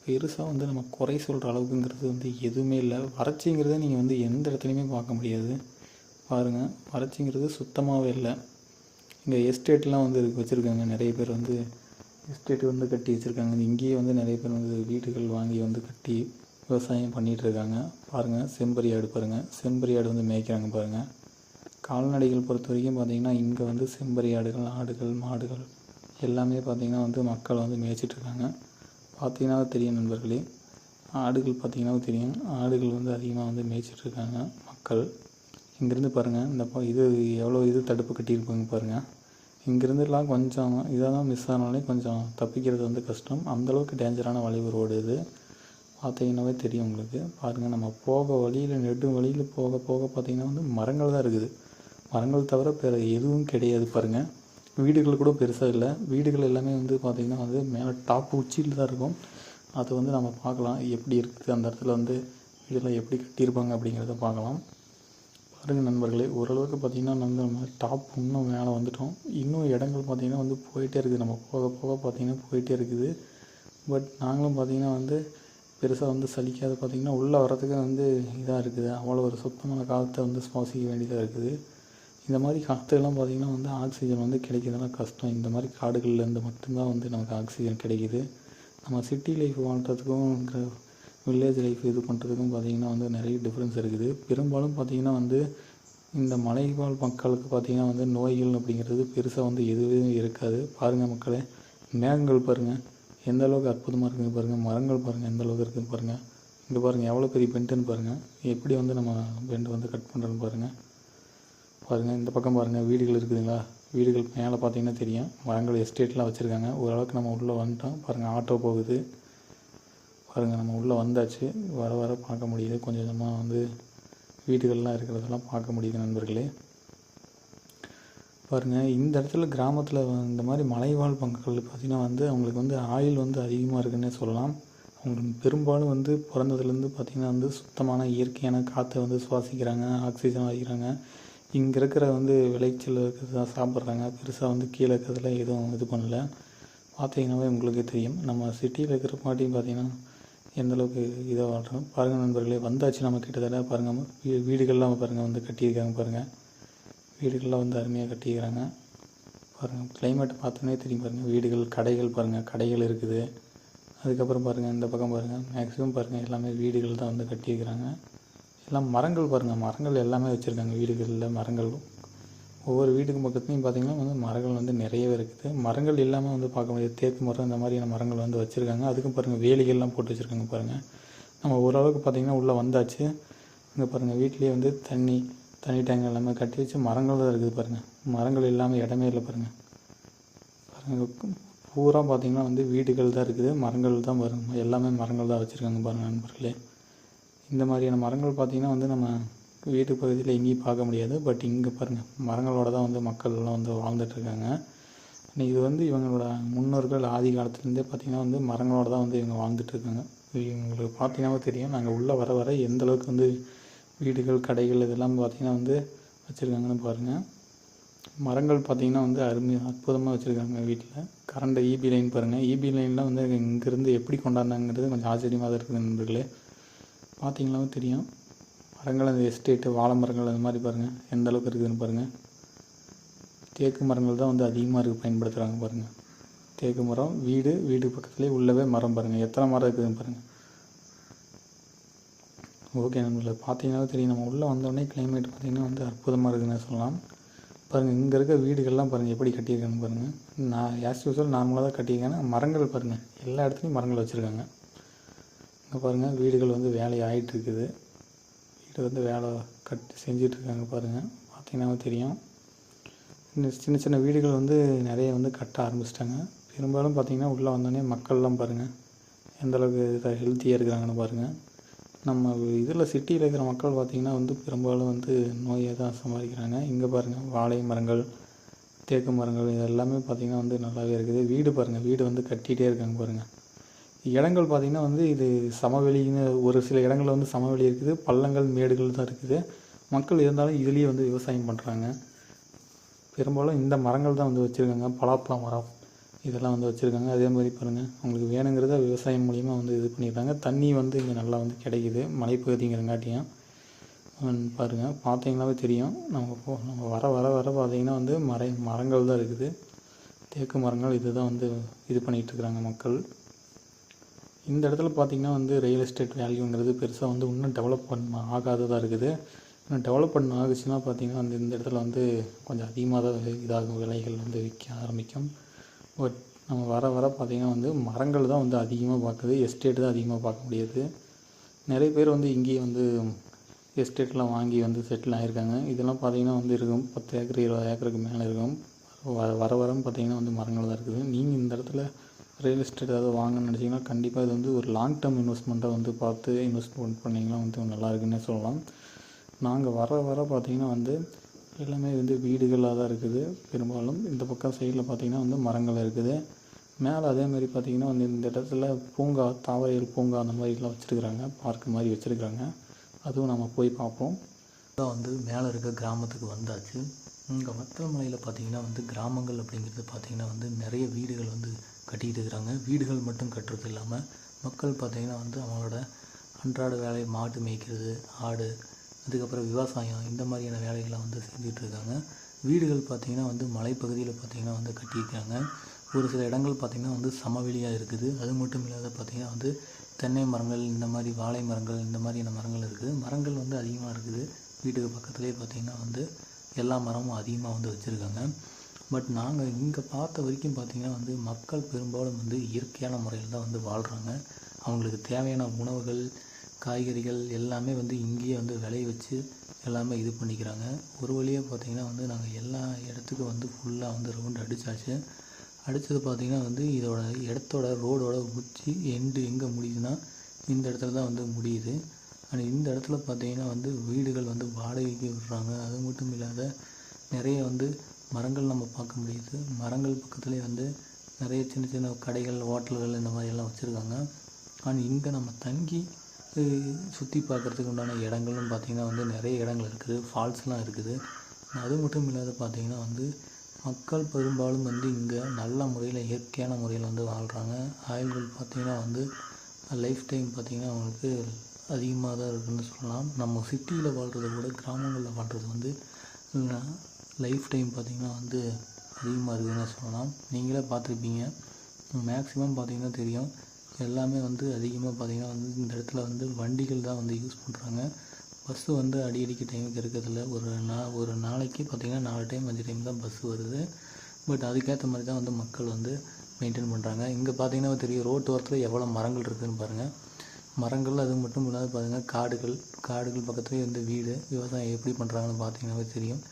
Speaker 1: பெருசாக வந்து நம்ம குறை சொல்கிற அளவுக்குங்கிறது வந்து எதுவுமே இல்லை. வறட்சிங்கிறத நீங்கள் வந்து எந்த இடத்துலையுமே பார்க்க முடியாது. பாருங்கள், வறட்சிங்கிறது சுத்தமாகவே இல்லை. இங்கே எஸ்டேட்லாம் வந்து வச்சுருக்காங்க. நிறைய பேர் வந்து எஸ்டேட் வந்து கட்டி வச்சுருக்காங்க. இங்கேயே வந்து நிறைய பேர் வந்து வீடுகள் வாங்கி வந்து கட்டி விவசாயம் பண்ணிகிட்ருக்காங்க. பாருங்கள், செம்பரியாடு பாருங்கள், செம்பரியாடு வந்து மேய்க்கிறாங்க பாருங்கள். கால்நடைகள் பொறுத்த வரைக்கும் பார்த்திங்கன்னா இங்கே வந்து செம்பரியாடுகள், ஆடுகள், மாடுகள் எல்லாமே பார்த்திங்கன்னா வந்து மக்கள் வந்து மேய்ச்சிட்ருக்காங்க. பார்த்தீங்கன்னா தெரியும் நண்பர்களே. ஆடுகள் பார்த்திங்கன்னா தெரியும், ஆடுகள் வந்து அதிகமாக வந்து மேய்ச்சிட்ருக்காங்க மக்கள். இங்கேருந்து பாருங்கள், இந்த இது எவ்வளோ இது தடுப்பு கட்டியிருப்பாங்க பாருங்கள். இங்கேருந்துலாம் கொஞ்சம் இதாக தான் மிஸ் ஆனாலே கொஞ்சம் தப்பிக்கிறது வந்து கஷ்டம். அந்தளவுக்கு டேஞ்சரான வளைவு ரோடு இது. பார்த்தீங்கன்னாவே தெரியும் உங்களுக்கு. பாருங்கள், நம்ம போக வழியில் நெடு வழியில் போக போக பார்த்திங்கன்னா வந்து மரங்கள் தான் இருக்குது. மரங்கள் தவிர வேறு எதுவும் கிடையாது பாருங்கள். வீடுகள் கூட பெருசாக இல்லை. வீடுகள் எல்லாமே வந்து பார்த்திங்கன்னா வந்து மேலே டாப் உச்சியில் தான் இருக்கும். அது வந்து நம்ம பார்க்கலாம் எப்படி இருக்குது அந்த இடத்துல வந்து வீடெல்லாம் எப்படி கட்டியிருப்பாங்க அப்படிங்கிறத பார்க்கலாம். பாருங்கள் நண்பர்களே, ஓரளவுக்கு பார்த்திங்கன்னா நம்ம டாப் இன்னும் மேலே வந்துட்டோம். இன்னும் இடங்கள் பார்த்திங்கன்னா வந்து போயிட்டே இருக்குது. நம்ம போக போக பார்த்திங்கன்னா போயிட்டே இருக்குது. பட் நாங்களும் பார்த்திங்கன்னா வந்து பெருசாக வந்து சலிக்காது. பார்த்திங்கன்னா உள்ளே வரத்துக்கு வந்து இதாக இருக்குது. அவ்வளோ ஒரு சுத்தமான காற்றை வந்து சுவாசிக்க வேண்டியதாக இருக்குது. இந்த மாதிரி காற்றுலாம் பார்த்திங்கன்னா வந்து ஆக்சிஜன் வந்து கிடைக்கிறதுலாம் கஷ்டம். இந்த மாதிரி காடுகள்லேருந்து மட்டும்தான் வந்து நமக்கு ஆக்சிஜன் கிடைக்கிது. நம்ம சிட்டி லைஃப் வாழ்கிறதுக்கும் வில்லேஜ் லைஃப் இது பண்ணுறதுக்கும் பார்த்திங்கன்னா வந்து நிறைய டிஃப்ரென்ஸ் இருக்குது. பெரும்பாலும் பார்த்திங்கன்னா வந்து இந்த மலைவாழ் மக்களுக்கு பார்த்திங்கன்னா வந்து நோய்கள் அப்படிங்கிறது பெருசாக வந்து எதுவும் இருக்காது. பாருங்கள் மக்களே, மேகங்கள் பாருங்கள் எந்த அளவுக்கு அற்புதமாக இருக்குதுன்னு பாருங்கள். மரங்கள் பாருங்கள் எந்த அளவுக்கு இருக்குதுன்னு பாருங்கள். இங்கே பாருங்கள் எவ்வளோ பெரிய பெண்டுன்னு பாருங்கள். எப்படி வந்து நம்ம பெண்டு வந்து கட் பண்ணுறோன்னு பாருங்கள். பாருங்கள் இந்த பக்கம் பாருங்கள், வீடுகள் இருக்குதுங்களா? வீடுகள் மேலே பார்த்திங்கன்னா தெரியும். மரங்கள் எஸ்டேட்லாம் வச்சுருக்காங்க. ஓரளவுக்கு நம்ம உள்ளே வந்துட்டோம். பாருங்கள் ஆட்டோ போகுது. பாருங்கள் நம்ம உள்ளே வந்தாச்சு. வர வர பார்க்க முடியுது. கொஞ்சம் கொஞ்சமாக வந்து வீடுகள்லாம் இருக்கிறதெல்லாம் பார்க்க முடியுது நண்பர்களே. பாருங்கள் இந்த இடத்துல கிராமத்தில் இந்த மாதிரி மலைவாழ் மக்கள் பார்த்திங்கன்னா வந்து அவங்களுக்கு வந்து ஆயுள் வந்து அதிகமாக இருக்குன்னே சொல்லலாம். அவங்களுக்கு பெரும்பாலும் வந்து பிறந்ததுலேருந்து பார்த்திங்கன்னா வந்து சுத்தமான இயற்கையான காற்றை வந்து சுவாசிக்கிறாங்க, ஆக்சிஜன் ஆகிக்கிறாங்க. இங்கே இருக்கிற வந்து விளைச்சல் இருக்கிறது தான் சாப்பிட்றாங்க. பெருசாக வந்து கீழே இருக்கிறதுல எதுவும் இது பண்ணல. பார்த்தீங்கன்னாவே உங்களுக்கு தெரியும். நம்ம சிட்டியில் இருக்கிற பாட்டியும் பார்த்திங்கன்னா எந்தளவுக்கு இதாக வாழ்கிறோம். பாருங்கள் நண்பர்களே, வந்தாச்சு நம்ம கிட்டத்தட்ட. பாருங்கள் வீடுகள்லாம் பாருங்கள் வந்து கட்டியிருக்காங்க பாருங்கள். வீடுகள்லாம் வந்து அருமையாக கட்டிக்கிறாங்க. பாருங்கள் கிளைமேட் பார்த்தோன்னே தெரியும். பாருங்கள் வீடுகள், கடைகள் பாருங்கள், கடைகள் இருக்குது. அதுக்கப்புறம் பாருங்கள் இந்த பக்கம் பாருங்கள், மேக்ஸிமம் பாருங்கள் எல்லாமே வீடுகள் தான் வந்து கட்டியிருக்கிறாங்க. எல்லாம் மரங்கள் பாருங்கள், மரங்கள் எல்லாமே வச்சுருக்காங்க வீடுகளில். மரங்கள் ஒவ்வொரு வீட்டுக்கு பக்கத்துலையும் பார்த்திங்கன்னா வந்து மரங்கள் வந்து நிறையவே இருக்குது. மரங்கள் இல்லாமல் வந்து பார்க்க முடியாது. தேக்கு மரம் இந்த மாதிரியான மரங்கள் வந்து வச்சுருக்காங்க. அதுக்கும் பாருங்கள் வேலிகள்லாம் போட்டு வச்சுருக்காங்க பாருங்கள். நம்ம ஓரளவுக்கு பார்த்திங்கன்னா உள்ளே வந்தாச்சு. இங்கே பாருங்கள் வீட்லேயே வந்து தண்ணி டேங்க் எல்லாமே கட்டி வச்சு மரங்கள் தான் இருக்குது பாருங்கள். மரங்கள் இல்லாமல் இடமே இல்லை பாருங்கள். பாருங்கள் பூரா பார்த்திங்கன்னா வந்து வீடுகள் தான் இருக்குது. மரங்கள் தான் பாருங்கள், எல்லாமே மரங்கள் தான் வச்சுருக்காங்க பாருங்கள் நண்பர்களே. இந்த மாதிரியான மரங்கள் பார்த்திங்கன்னா வந்து நம்ம வீட்டு பகுதியில் எங்கேயும் பார்க்க முடியாது. பட் இங்கே பாருங்கள் மரங்களோட தான் வந்து மக்கள்லாம் வந்து வாழ்ந்துட்டுருக்காங்க. இது வந்து இவங்களோட முன்னோர்கள் ஆதி காலத்துலேருந்தே பார்த்திங்கன்னா வந்து மரங்களோட தான் வந்து இவங்க வாழ்ந்துட்டுருக்காங்க. இவங்களுக்கு பார்த்திங்கன்னா தெரியும். நாங்கள் உள்ளே வர வர எந்தளவுக்கு வந்து வீடுகள், கடைகள் இதெல்லாம் பார்த்திங்கன்னா வந்து வச்சுருக்காங்கன்னு பாருங்கள். மரங்கள் பார்த்திங்கன்னா வந்து அற்புதமாக வச்சுருக்காங்க வீட்டில். கரண்ட் ஈபி லைன் பாருங்கள். ஈபி லைன்லாம் வந்து இங்கேருந்து எப்படி கொண்டாந்தாங்கிறது கொஞ்சம் ஆச்சரியமாக தான் இருக்குது நண்பர்களே. பார்த்திங்களாவும் தெரியும். மரங்கள் அந்த எஸ்டேட்டு, வாழை மரங்கள் அந்த மாதிரி பாருங்கள் எந்த அளவுக்கு இருக்குதுன்னு பாருங்கள். தேக்கு மரங்கள் தான் வந்து அதிகமாக இருக்குது பயன்படுத்துகிறாங்க பாருங்கள். தேக்கு மரம், வீடு பக்கத்துலேயே உள்ளவே மரம் பாருங்கள் எத்தனை மரம் இருக்குதுன்னு பாருங்கள். ஓகே நம்மளை பார்த்தீங்கன்னா தெரியும். நம்ம உள்ளே வந்தோடனே கிளைமேட் பார்த்திங்கன்னா வந்து அற்புதமாக இருக்குதுன்னு சொல்லலாம். பாருங்கள் இங்கே இருக்க வீடுகள்லாம் பாருங்கள் எப்படி கட்டியிருக்காங்க பாருங்கள். நான் ஆஸ் யூஸ்வல் நார்மலாக தான் கட்டியிருக்காங்க. மரங்கள் பாருங்கள் எல்லா இடத்துலையும் மரங்கள் வச்சுருக்காங்க. இங்கே பாருங்கள் வீடுகள் வந்து வேலை ஆகிட்டு இருக்குது. வீடு வந்து வேலை செஞ்சிட்ருக்காங்க பாருங்கள். பார்த்திங்கன்னா தெரியும். இந்த சின்ன சின்ன வீடுகள் வந்து நிறைய வந்து கட்ட ஆரம்பிச்சிட்டாங்க. பெரும்பாலும் பார்த்திங்கன்னா உள்ளே வந்தோடனே மக்கள்லாம் பாருங்கள் எந்தளவுக்கு இதாக ஹெல்த்தியாக இருக்கிறாங்கன்னு பாருங்கள். நம்ம இதில் சிட்டியில் இருக்கிற மக்கள் பார்த்திங்கன்னா வந்து பெரும்பாலும் வந்து நோயை தான் சம்பாதிக்கிறாங்க. இங்கே பாருங்கள் வாழை மரங்கள், தேக்கு மரங்கள் இது எல்லாமே பார்த்திங்கன்னா வந்து நல்லாவே இருக்குது. வீடு பாருங்கள், வீடு வந்து கட்டிகிட்டே இருக்காங்க பாருங்கள். இடங்கள் பார்த்திங்கன்னா வந்து இது சமவெளின்னு ஒரு சில இடங்களில் வந்து சமவெளி இருக்குது, பள்ளங்கள் மேடுகள் தான் இருக்குது. மக்கள் இருந்தாலும் இதுலேயே வந்து விவசாயம் பண்ணுறாங்க. பெரும்பாலும் இந்த மரங்கள் தான் வந்து வச்சுருக்காங்க. பலாப்பழ மரம் இதெல்லாம் வந்து வச்சுருக்காங்க. அதே மாதிரி பாருங்கள் அவங்களுக்கு வேணுங்கிறத விவசாயம் மூலிமா வந்து இது பண்ணிடுறாங்க. தண்ணி வந்து இங்கே நல்லா வந்து கிடைக்கிது மலைப்பகுதிங்கிறங்காட்டியும். பாருங்கள் பார்த்தீங்கன்னாவே தெரியும். நம்ம வர வர வர பார்த்திங்கன்னா வந்து மரங்கள் தான் இருக்குது. தேக்கு மரங்கள் இது தான் வந்து இது பண்ணிகிட்ருக்குறாங்க மக்கள். இந்த இடத்துல பார்த்திங்கன்னா வந்து ரியல் எஸ்டேட் வேல்யூங்கிறது பெருசாக வந்து இன்னும் டெவலப் ஆகாததாக இருக்குது. இன்னும் டெவலப் ஆகுச்சுன்னா பார்த்திங்கன்னா வந்து இந்த இடத்துல வந்து கொஞ்சம் அதிகமாக தான் இதாகும், விலைகள் வந்து விற்க ஆரம்பிக்கும். பட் நம்ம வர வர பார்த்திங்கன்னா வந்து மரங்கள் தான் வந்து அதிகமாக பார்க்குது, எஸ்டேட் தான் அதிகமாக பார்க்க முடியாது. நிறைய பேர் வந்து இங்கேயே வந்து எஸ்டேட்லாம் வாங்கி வந்து செட்டில் ஆகியிருக்காங்க. இதெல்லாம் பார்த்திங்கன்னா வந்து இருக்கும் 10 ஏக்கர் 20 ஏக்கருக்கு மேலே இருக்கும். வர பார்த்திங்கன்னா வந்து மரங்கள் தான் இருக்குது. நீங்கள் இந்த இடத்துல ரியல் எஸ்டேட் ஏதாவது வாங்கணும்னு நினச்சிங்கன்னா கண்டிப்பாக இது வந்து ஒரு லாங் டேர்ம் இன்வெஸ்ட்மெண்ட்டாக வந்து பார்த்து இன்வெஸ்ட்மெண்ட் பண்ணிங்கன்னா வந்து நல்லா இருக்குன்னே சொல்லலாம். நாங்கள் வர பார்த்திங்கன்னா வந்து எல்லாமே வந்து வீடுகளாக தான் இருக்குது. பெரும்பாலும் இந்த பக்கம் சைடில் பார்த்திங்கன்னா வந்து மரங்கள் இருக்குது. மேலே அதேமாதிரி பார்த்திங்கன்னா வந்து இந்த இடத்துல பூங்கா, தாவரவியல் பூங்கா அந்த மாதிரிலாம் வச்சுருக்குறாங்க. பார்க்கு மாதிரி வச்சுருக்குறாங்க. அதுவும் நம்ம போய் பார்ப்போம். தான் வந்து மேலே இருக்க கிராமத்துக்கு வந்தாச்சு. இங்கே வத்தல் மலையில் பார்த்திங்கன்னா வந்து கிராமங்கள் அப்படிங்கிறது பார்த்திங்கன்னா வந்து நிறைய வீடுகள் வந்து கட்டிகிட்டு இருக்கிறாங்க. வீடுகள் மட்டும் கட்டுறது இல்லாமல் மக்கள் பார்த்திங்கன்னா வந்து அவங்களோட அன்றாட வேலை, மாட்டு மேய்க்கிறது, ஆடு, அதுக்கப்புறம் விவசாயம், இந்த மாதிரியான வேலைகளை வந்து செஞ்சுட்டு இருக்காங்க. வீடுகள் பார்த்திங்கன்னா வந்து மலைப்பகுதியில் பார்த்திங்கன்னா வந்து கட்டியிருக்காங்க. ஒரு சில இடங்கள் பார்த்திங்கன்னா வந்து சமவெளியாக இருக்குது. அது மட்டும் இல்லாத பார்த்திங்கன்னா வந்து தென்னை மரங்கள், இந்த மாதிரி வாழை மரங்கள், இந்த மாதிரியான மரங்கள் இருக்குது. மரங்கள் வந்து அதிகமாக இருக்குது. வீட்டுக்கு பக்கத்துலேயே பார்த்திங்கன்னா வந்து எல்லா மரமும் அதிகமாக வந்து வச்சுருக்காங்க. பட் நாங்கள் இங்கே பார்த்த வரைக்கும் பார்த்திங்கன்னா வந்து மக்கள் பெரும்பாலும் வந்து இயற்கையான முறையில் தான் வந்து வாழ்கிறாங்க. அவங்களுக்கு தேவையான உணவுகள், காய்கறிகள் எல்லாமே வந்து இங்கேயே வந்து விளைய வச்சு எல்லாமே இது பண்ணிக்கிறாங்க. ஒரு வழியாக பார்த்திங்கன்னா வந்து நாங்கள் எல்லா இடத்துக்கும் வந்து ஃபுல்லாக வந்து ரவுண்டு அடித்தாச்சு. அடித்தது பார்த்திங்கன்னா வந்து இடத்தோட ரோடோட உச்சி எங்கே முடியுதுன்னா இந்த இடத்துல தான் வந்து முடியுது. ஆனால் இந்த இடத்துல பார்த்திங்கன்னா வந்து வீடுகள் வந்து வாடகைக்கு விடுறாங்க. அது மட்டும் இல்லாத நிறைய வந்து மரங்கள் நம்ம பார்க்க முடியுது. மரங்கள் பக்கத்துலேயே வந்து நிறைய சின்ன சின்ன கடைகள், ஹோட்டல்கள் இந்த மாதிரியெல்லாம் வச்சுருக்காங்க. ஆனால் இங்கே நம்ம தங்கி சுற்றி பார்க்குறதுக்கு உண்டான இடங்களும் பார்த்திங்கன்னா வந்து நிறைய இடங்கள் இருக்குது. ஃபால்ஸ்லாம் இருக்குது. அது மட்டும் இல்லாத பார்த்திங்கன்னா வந்து மக்கள் பெரும்பாலும் வந்து இங்கே நல்ல முறையில், இயற்கையான முறையில் வந்து வாழ்கிறாங்க. ஆயுள்கள் பார்த்திங்கன்னா வந்து லைஃப் டைம் பார்த்திங்கன்னா அவங்களுக்கு அதிகமாக தான் இருக்குதுன்னு சொல்லலாம். நம்ம சிட்டியில் வாழ்கிறத விட கிராமங்களில் வாழ்கிறது வந்து லைஃப் டைம் பார்த்திங்கன்னா வந்து அதிகமாக இருக்குதுன்னு சொல்லலாம். நீங்களே பார்த்துருப்பீங்க. மேக்ஸிமம் பார்த்திங்கன்னா தெரியும். எல்லாமே வந்து அதிகமாக பார்த்திங்கன்னா வந்து இந்த இடத்துல வந்து வண்டிகள் தான் வந்து யூஸ் பண்ணுறாங்க. பஸ்ஸு வந்து அடிக்கடிக்கு டைமுக்கு இருக்கிறதில்ல. ஒரு நாளைக்கு பார்த்திங்கன்னா 4 டைம் 5 டைம் தான் பஸ்ஸு வருது. பட் அதுக்கேற்ற மாதிரி தான் வந்து மக்கள் வந்து மெயின்டைன் பண்ணுறாங்க. இங்கே பார்த்திங்கன்னா தெரியும், ரோட்டு ஓரத்தில் எவ்வளோ மரங்கள் இருக்குதுன்னு பாருங்கள். மரங்கள் அது மட்டும் இல்லாத பாருங்கள், காடுகள் பக்கத்துலேயே வந்து வீடு, விவசாயம் எப்படி பண்ணுறாங்கன்னு பார்த்திங்கன்னாவே தெரியும்.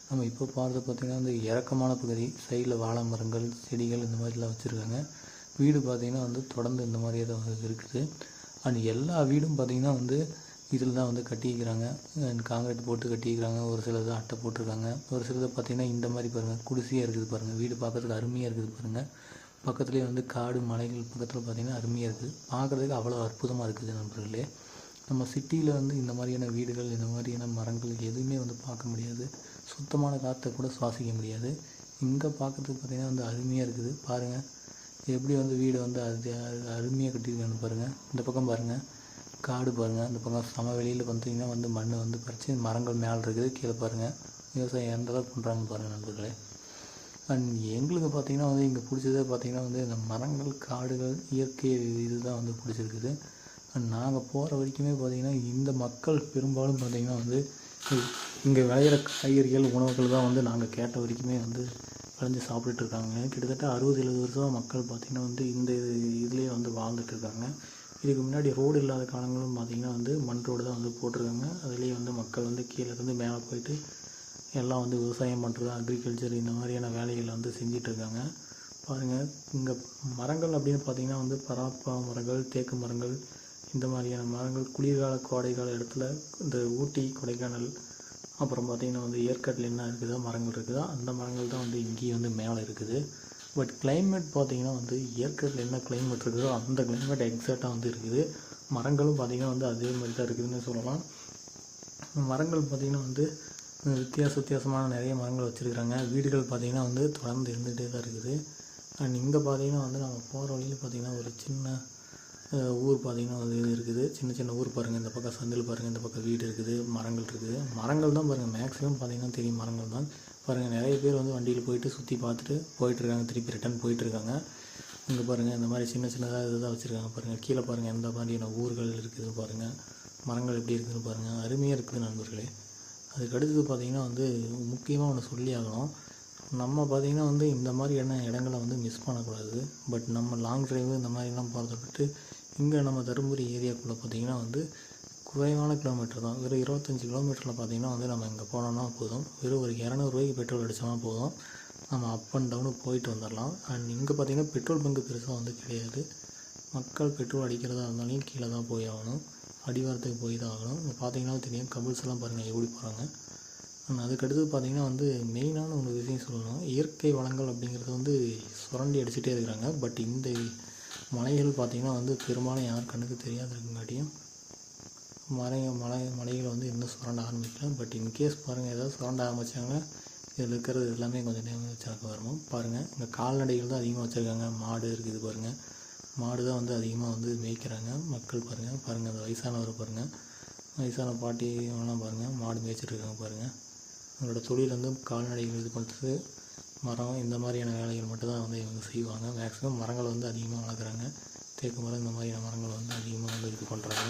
Speaker 1: நம்ம இப்போ பார்த்து பார்த்திங்கன்னா வந்து இறக்கமான பகுதி, சைடில் வாழை மரங்கள், செடிகள் இந்த மாதிரிலாம் வச்சுருக்காங்க. வீடு பார்த்திங்கன்னா வந்து தொடர்ந்து இந்த மாதிரியே தான் இருக்குது. அண்ட் எல்லா வீடும் பார்த்திங்கன்னா வந்து இதில் தான் வந்து கட்டிக்கிறாங்க. காங்கிரீட் போட்டு கட்டிக்கிறாங்க. ஒரு சிலது அட்டை போட்டிருக்காங்க. ஒரு சிலது பார்த்திங்கன்னா இந்த மாதிரி பாருங்கள், குடிசையாக இருக்குது பாருங்கள். வீடு பார்க்குறதுக்கு அருமையாக இருக்குது பாருங்கள். பக்கத்துலேயே வந்து காடு, மலைகள் பக்கத்தில் பார்த்திங்கன்னா அருமையாக இருக்குது. பார்க்குறதுக்கு அவ்வளோ அற்புதமாக இருக்குது நண்பர்களே. நம்ம சிட்டியில் வந்து இந்த மாதிரியான வீடுகள், இந்த மாதிரியான மரங்கள் எதுவுமே வந்து பார்க்க முடியாது. சுத்தமான காற்றை கூட சுவாசிக்க முடியாது. இங்கே பார்க்குறதுக்கு பார்த்திங்கன்னா வந்து அருமையாக இருக்குது. பாருங்கள் எப்படி வந்து வீடு வந்து அருமையாக கட்டியிருக்கான்னு பாருங்கள். இந்த பக்கம் பாருங்கள், காடு பாருங்கள். இந்த பக்கம் சமவெளியில் பார்த்திங்கன்னா வந்து மண் வந்து பறித்து மரங்கள் மேலே இருக்குது. கீழே பாருங்கள் விவசாயம் எந்த அளவுக்கு பண்ணுறாங்கன்னு பாருங்கள் நண்பர்களே. அண்ட் எங்களுக்கு பார்த்திங்கன்னா வந்து இங்கே பிடிச்சதே பார்த்திங்கன்னா வந்து இந்த மரங்கள், காடுகள், இயற்கை இது தான் வந்து பிடிச்சிருக்குது. அண்ட் நாங்கள் போகிற வரைக்குமே பார்த்திங்கன்னா இந்த மக்கள் பெரும்பாலும் பார்த்திங்கன்னா வந்து இங்கே விளையிற காய்கறிகள், உணவுகள் தான் வந்து நாங்கள் கேட்ட வரைக்குமே வந்து விளைஞ்சி சாப்பிட்டுட்ருக்காங்க. கிட்டத்தட்ட 60-70 வருஷமாக மக்கள் பார்த்திங்கன்னா வந்து இந்த இதுலேயே வந்து வாழ்ந்துட்டுருக்காங்க. இதுக்கு முன்னாடி ரோடு இல்லாத காலங்களும் பார்த்திங்கன்னா வந்து மண் ரோடு தான் வந்து போட்டிருக்காங்க. அதுலேயே வந்து மக்கள் வந்து கீழேருந்து மேலே போயிட்டு எல்லாம் வந்து விவசாயம் பண்ணுறது, அக்ரிகல்ச்சர் இந்த மாதிரியான வேலைகளை வந்து செஞ்சிட்ருக்காங்க. பாருங்கள் இங்கே மரங்கள் அப்படின்னு பார்த்திங்கன்னா வந்து பலாப்பழ மரங்கள், தேக்கு மரங்கள், இந்த மாதிரியான மரங்கள் குளிர்கால, கோடைக்கால இடத்துல இந்த ஊட்டி, கொடைக்கானல், அப்புறம் பார்த்திங்கன்னா வந்து ஏற்காட்டில் என்ன இருக்குதோ மரங்கள் இருக்குதோ அந்த மரங்கள் தான் வந்து இங்கேயும் வந்து மேலே இருக்குது. பட் கிளைமேட் பார்த்திங்கன்னா வந்து ஏற்காட்டில் என்ன கிளைமேட் இருக்குதோ அந்த கிளைமேட் எக்ஸாக்டாக வந்து இருக்குது. மரங்களும் பார்த்திங்கன்னா வந்து அதே மாதிரி தான் இருக்குதுன்னு சொல்லலாம். மரங்கள் பார்த்திங்கன்னா வந்து வித்தியாசமான நிறைய மரங்கள் வச்சுருக்குறாங்க. வீடுகள் பார்த்திங்கன்னா வந்து தொடர்ந்து இருந்துகிட்டே தான் இருக்குது. அண்ட் இங்கே பார்த்திங்கன்னா வந்து நம்ம போகிற வழியில் பார்த்திங்கன்னா ஒரு சின்ன ஊர் பார்த்திங்கன்னா வந்து இது இருக்குது. சின்ன ஊர் பாருங்கள். இந்த பக்கம் சந்தில் பாருங்கள், இந்த பக்கம் வீடு இருக்குது, மரங்கள் இருக்குது. மரங்கள் தான் பாருங்கள் மேக்ஸிமம் பார்த்திங்கன்னா தெரியும், மரங்கள் தான் பாருங்கள். நிறைய பேர் வந்து வண்டியில் போயிட்டு சுற்றி பார்த்துட்டு போயிட்டுருக்காங்க, திருப்பி ரிட்டன் போயிட்டுருக்காங்க. இங்கே பாருங்கள் இந்த மாதிரி சின்னதாக இதுதான் வச்சுருக்காங்க பாருங்கள். கீழே பாருங்கள் எந்த மாதிரியான ஊர்கள் இருக்குது பாருங்கள். மரங்கள் எப்படி இருக்குதுன்னு பாருங்கள். அருமையாக இருக்குது நண்பர்களே. அதுக்கு அடுத்தது பார்த்திங்கன்னா வந்து முக்கியமாக ஒன்று சொல்லி ஆகணும். நம்ம பார்த்திங்கன்னா வந்து இந்த மாதிரியான இடங்களை வந்து மிஸ் பண்ணக்கூடாது. பட் நம்ம லாங் ட்ரைவு இந்த மாதிரிலாம் போகிறத விட்டு இங்கே நம்ம தருமபுரி ஏரியாக்குள்ளே பார்த்திங்கன்னா வந்து குறைவான கிலோமீட்டர் தான். வெறும் 25 கிலோமீட்டரில் பார்த்திங்கன்னா வந்து நம்ம இங்கே போனோம்னா போதும். வெறும் ஒரு 200 பெட்ரோல் அடித்தோம்னா போதும், நம்ம அப் அண்ட் டவுனு போயிட்டு வந்துடலாம். அண்ட் இங்கே பார்த்திங்கன்னா பெட்ரோல் பங்கு பெருசாக வந்து கிடையாது. மக்கள் பெட்ரோல் அடிக்கிறதா இருந்தாலும் கீழே தான் போய் ஆகணும், அடிவாரத்துக்கு போய் தான் ஆகணும். இங்கே பார்த்திங்கன்னா தெரியும், கபுள்ஸ் எல்லாம் பாருங்கள் எப்படி போகிறாங்க. அண்ட் அதுக்கடுத்து பார்த்திங்கன்னா வந்து மெயினான ஒரு விஷயம் சொல்லணும், இயற்கை வளங்கள் அப்படிங்கிறது வந்து சுரண்டி அடிச்சுட்டே இருக்கிறாங்க. பட் இந்த மலைகள் பார்த்திங்கன்னா வந்து பெரும்பாலும் யார் கண்ணுக்கு தெரியாது இருக்குங்காட்டியும் மலைகளை வந்து இன்னும் சுரண்ட ஆரம்பிக்கல. பட் இன்கேஸ் பாருங்கள் ஏதாவது சுரண்ட ஆரம்பித்தாங்கன்னா இதில் இருக்கிறது எல்லாமே கொஞ்சம் டேமேஜ் ஆக வரணும். பாருங்கள் இங்கே கால்நடைகள் தான் அதிகமாக வச்சுருக்காங்க. மாடு இருக்குது பாருங்கள், மாடு தான் வந்து அதிகமாக வந்து மேய்க்கிறாங்க மக்கள். பாருங்கள் அந்த வயசானவரை பாருங்கள், வயசான பாட்டி எல்லாம் பாருங்கள் மாடு மேய்ச்சிட்ருக்காங்க பாருங்கள். அவங்களோட தொழில் வந்து கால்நடைகள் இது பண்ணுறது, மரம் இந்த மாதிரியான வேலைகள் மட்டும்தான் வந்து இவங்க செய்வாங்க. மேக்ஸிமம் மரங்களை வந்து அதிகமாக வளர்க்குறாங்க. தேக்கு மரம் இந்த மாதிரியான மரங்களை வந்து அதிகமாக வந்து இது பண்ணுறாங்க.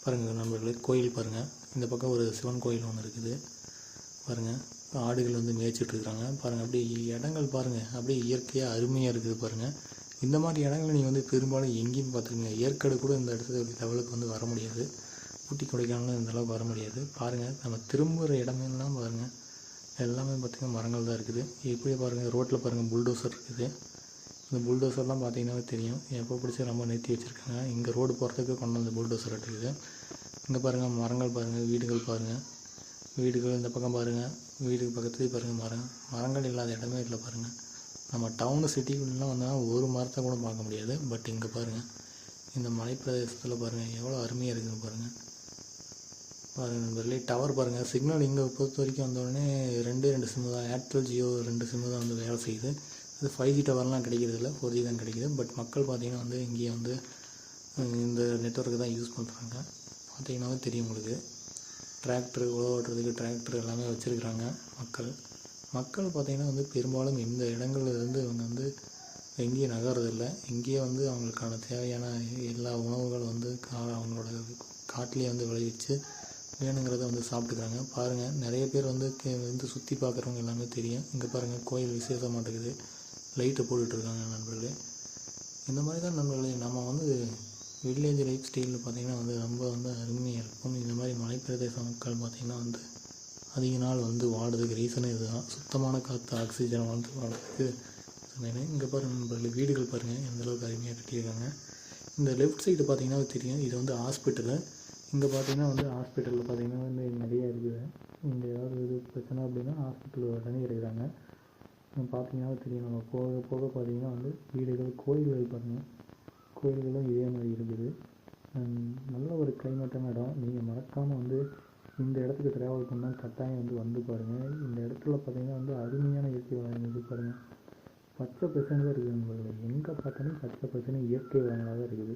Speaker 1: பாருங்கள் நண்பர்களே, கோயில் பாருங்கள், இந்த பக்கம் ஒரு சிவன் கோயில் ஒன்று இருக்குது பாருங்கள். ஆடுகள் வந்து மேய்ச்சிட்ருக்குறாங்க பாருங்கள். அப்படியே இடங்கள் பாருங்கள், அப்படியே இயற்கையாக அருமையாக இருக்குது பாருங்கள். இந்த மாதிரி இடங்களை நீங்கள் வந்து பெரும்பாலும் எங்கேயும் பார்த்துருங்க. ஏற்காடு கூட இந்த இடத்துல லெவலுக்கு வந்து வர முடியாது, ஊட்டி கொடைக்கானலும் இந்த அளவுக்கு வர முடியாது. பாருங்கள் நம்ம திரும்புகிற இடமெல்லாம் பாருங்கள், எல்லாமே பார்த்திங்கன்னா மரங்கள் தான் இருக்குது. இப்படியே பாருங்கள் ரோட்டில் பாருங்கள் புல்டோசர் இருக்குது. இந்த புல்டோசர்லாம் பார்த்திங்கன்னாவே தெரியும், எப்போ பிடிச்சி ரொம்ப நிறுத்தி வச்சுருக்காங்க. இங்கே ரோடு போகிறதுக்கு கொண்டு வந்து புல்டோசர் இருக்குது. இங்கே பாருங்கள் மரங்கள் பாருங்கள், வீடுகள் பாருங்கள், வீடுகள் இந்த பக்கம் பாருங்கள், வீடுக்கு பக்கத்துலேயே பாருங்கள் மரங்கள் இல்லாத இடமே இல்லை பாருங்கள். நம்ம டவுனு சிட்டிக்குள்ளெலாம் வந்தால் ஒரு மரத்தை கூட பார்க்க முடியாது. பட் இங்கே பாருங்கள், இந்த மலைப்பிரதேசத்தில் பாருங்கள் எவ்வளோ அருமையாக இருக்குதுன்னு பாருங்கள். நண்பர்களே டவர் பாருங்கள், சிக்னல் இங்கே பொறுத்த வரைக்கும் வந்தோடனே ரெண்டு சிம்மு தான், ஏர்டெல் ஜியோ 2 சிம்மு தான் வந்து வேலை செய்யுது. அது 5G டவர்லாம் கிடைக்கிறதில்ல, 4G தான் கிடைக்கிது. பட் மக்கள் பார்த்திங்கன்னா வந்து இங்கேயே வந்து இந்த நெட்வொர்க்கு தான் யூஸ் பண்ணுறாங்க. பார்த்திங்கன்னாவே தெரியும் உங்களுக்கு, டிராக்டர் உழவு ஓட்டுறதுக்கு டிராக்டர் எல்லாமே வச்சுருக்குறாங்க மக்கள் பார்த்திங்கன்னா வந்து பெரும்பாலும் இந்த இடங்கள்லேருந்து இவங்க வந்து எங்கேயும் நகர்றதில்லை. இங்கேயே வந்து அவங்களுக்கான தேவையான எல்லா உணவுகள் வந்து அவங்களோட காட்டிலே வந்து விளைவிச்சு வேணுங்கிறத வந்து சாப்பிட்டுக்கிறாங்க. பாருங்கள் நிறைய பேர் வந்து சுற்றி பார்க்குறவங்க எல்லாமே தெரியும். இங்கே பாருங்கள் கோயில் விசேஷமாக இருக்குது, லைட்டை போட்டுட்ருக்காங்க நண்பர்களே. இந்த மாதிரி தான் நண்பர்களே நம்ம வந்து வில்லேஜ் லைஃப் ஸ்டைலில் பார்த்திங்கன்னா வந்து ரொம்ப வந்து அருமையாக இருக்கும். இந்த மாதிரி மலைப்பிரதேச மக்கள் பார்த்திங்கன்னா வந்து அதிக நாள் வந்து வாடுறதுக்கு ரீசனே இதுதான், சுத்தமான காற்று ஆக்சிஜன் வந்து வாடுறதுக்கு சொன்னேன். இங்கே பாருங்கள் நண்பர்களே, வீடுகள் பாருங்கள் எந்தளவுக்கு அருமையாக கட்டியிருக்காங்க. இந்த லெஃப்ட் சைடு பார்த்திங்கன்னா தெரியும், இது வந்து ஹாஸ்பிட்டலு. இங்கே பார்த்திங்கன்னா வந்து ஹாஸ்பிட்டலில் பார்த்திங்கன்னா வந்து நிறைய இருக்குது. இங்கே ஏதாவது இது பிரச்சனை அப்படின்னா ஹாஸ்பிட்டலில் உடனே இருக்கிறாங்க. பார்த்திங்கன்னா தெரியும், நம்ம போக போக பார்த்திங்கன்னா வந்து வீடுகள் கோயில்கள் பாருங்கள், கோயில்களும் இதே மாதிரி இருக்குது. நல்ல ஒரு கிளைமேட்டான இடம். நீங்கள் மறக்காமல் வந்து இந்த இடத்துக்கு ட்ராவல் பண்ணால் கட்டாயம் வந்து பாருங்கள். இந்த இடத்துல பார்த்திங்கன்னா வந்து அருமையான இயற்கை வளங்கள் இது பாருங்கள், பச்சை பசங்க தான் இருக்குது நண்பர்களே. எங்கே பார்த்தாலும் பச்சை பசங்க இயற்கை வளங்களாக தான் இருக்குது.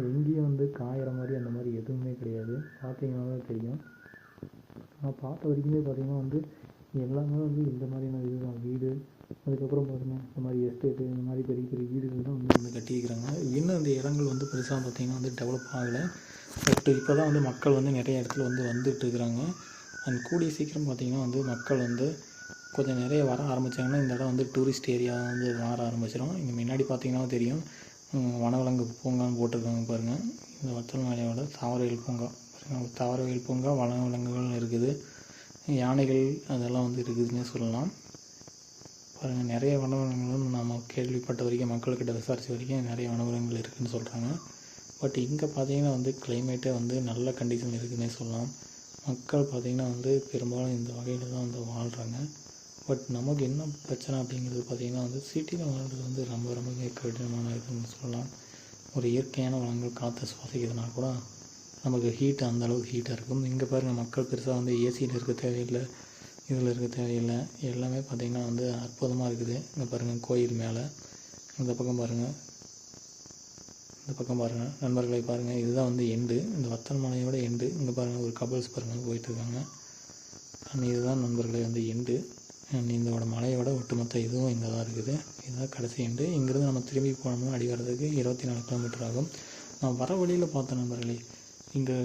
Speaker 1: எங்கேயும் வந்து காயிற மாதிரி அந்த மாதிரி எதுவுமே கிடையாது. பார்த்தீங்கன்னா தான் தெரியும். நான் பார்த்த வரைக்குமே பார்த்திங்கன்னா வந்து எல்லாமே வந்து இந்த மாதிரியான இதுதான் வீடு. அதுக்கப்புறம் பாருங்கள் இந்த மாதிரி எஸ்டேட்டு, இந்த மாதிரி பெரிய பெரிய வீடுகள் தான் வந்து கட்டியிருக்கிறாங்க. இன்னும் இந்த இடங்கள் வந்து பெருசாக பார்த்திங்கன்னா வந்து டெவலப் ஆகலை. பட் இப்போ தான் வந்து மக்கள் வந்து நிறைய இடத்துல வந்து வந்துட்டு இருக்கிறாங்க. அண்ட் கூடிய சீக்கிரம் பார்த்திங்கன்னா வந்து மக்கள் வந்து கொஞ்சம் நிறைய வர ஆரம்பித்தாங்கன்னா இந்த இடம் வந்து டூரிஸ்ட் ஏரியா வந்து மாற ஆரம்பிச்சிடும். இங்கே முன்னாடி பார்த்திங்கன்னா தெரியும், வனவிலங்கு பூங்கான்னு போட்டிருக்காங்க பாருங்கள். இந்த வத்தல் மலையோட தாவரவியல் பூங்கா பாருங்கள், தாவரவியல் பூங்கா, வனவிலங்குகள் இருக்குது, யானைகள் அதெல்லாம் வந்து இருக்குதுன்னே சொல்லலாம். பாருங்கள் நிறைய வனவிலங்குகளும் நம்ம கேள்விப்பட்ட வரைக்கும், மக்கள்கிட்ட விசாரித்த வரைக்கும் நிறைய வனவிலங்குகள் இருக்குதுன்னு சொல்கிறாங்க. பட் இங்கே பார்த்திங்கன்னா வந்து கிளைமேட்டே வந்து நல்ல கண்டிஷன் இருக்குதுன்னே சொல்லலாம். மக்கள் பார்த்திங்கன்னா வந்து பெரும்பாலும் இந்த வகையில் தான் வந்து வாழ்கிறாங்க. பட் நமக்கு என்ன பிரச்சனை அப்படிங்கிறது பார்த்திங்கன்னா வந்து சிட்டியில் வாழ்கிறது வந்து ரொம்ப ரொம்ப கடினமான இதுன்னு சொல்லலாம். ஒரு இயற்கையான வளங்கள் காற்றை சுவாசிக்கிறதுனா கூட நமக்கு ஹீட் அந்தளவுக்கு ஹீட்டாக இருக்கும். இங்கே பாருங்கள் மக்கள் பெருசாக வந்து ஏசியில் இருக்க தேவையில்லை, இதில் இருக்க தேவையில்லை, எல்லாமே பார்த்திங்கன்னா வந்து அற்புதமாக இருக்குது. இங்கே பாருங்கள் கோயில் மேலே, இந்த பக்கம் பாருங்கள், இந்த பக்கம் பாருங்கள் நண்பர்களை பாருங்கள், இதுதான் வந்து எண்டு, இந்த வத்தல் மலையோட எண்டு. இங்கே பாருங்கள் ஒரு கபல்ஸ் பாருங்கள் போயிட்டுருக்காங்க. இதுதான் நண்பர்களே வந்து எண்டு. இதோட மலையோட ஒட்டுமொத்த இதுவும் இங்கே தான் இருக்குது. இதுதான் கடைசி எண்டு. இங்கேருந்து நம்ம திரும்பி போனோம்னா அடி வர்றதுக்கு 24 கிலோமீட்டர் ஆகும். நான் வர வழியில் பார்த்தேன் நண்பர்களே, இங்கே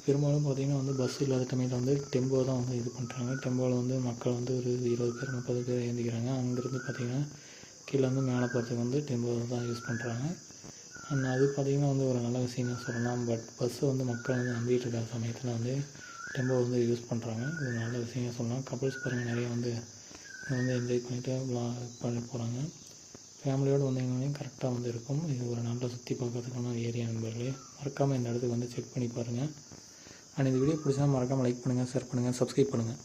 Speaker 1: பெரும்பாலும் பார்த்திங்கன்னா வந்து பஸ் இல்லாத டைமில் வந்து டெம்போ தான் வந்து இது பண்ணுறாங்க. டெம்போவில் வந்து மக்கள் வந்து ஒரு 20 பேர் 30 பேர் ஏந்திக்கிறாங்க. அங்கேருந்து பார்த்திங்கன்னா கீழே வந்து மேலே போகிறதுக்கு வந்து டெம்போ தான் யூஸ் பண்ணுறாங்க. அண்ட் அது பார்த்திங்கன்னா வந்து ஒரு நல்ல விஷயம் தான் சொல்லலாம். பட் பஸ்ஸை வந்து மக்கள் வந்து நம்பிட்டு இருக்கிற சமயத்தில் வந்து டெம்போ வந்து யூஸ் பண்ணுறாங்க. இது நல்ல விஷயம் சொல்லலாம். கப்புள்ஸ் பாருங்கள் நிறைய வந்து என்ஜாய் பண்ணிவிட்டு பண்ணி போகிறாங்க. ஃபேமிலியோடு வந்தீங்கன்னாலே கரெக்டாக வந்து இருக்கும். இது ஒரு நல்ல சுற்றி பார்க்கறதுக்கான ஏரியா நண்பர்களே. மறக்காமல் இந்த இடத்துக்கு வந்து செக் பண்ணி பாருங்கள். அண்ட் இந்த வீடியோ பிடிச்சா மறக்காமல் லைக் பண்ணுங்கள், ஷேர் பண்ணுங்கள், சப்ஸ்கிரைப் பண்ணுங்கள்.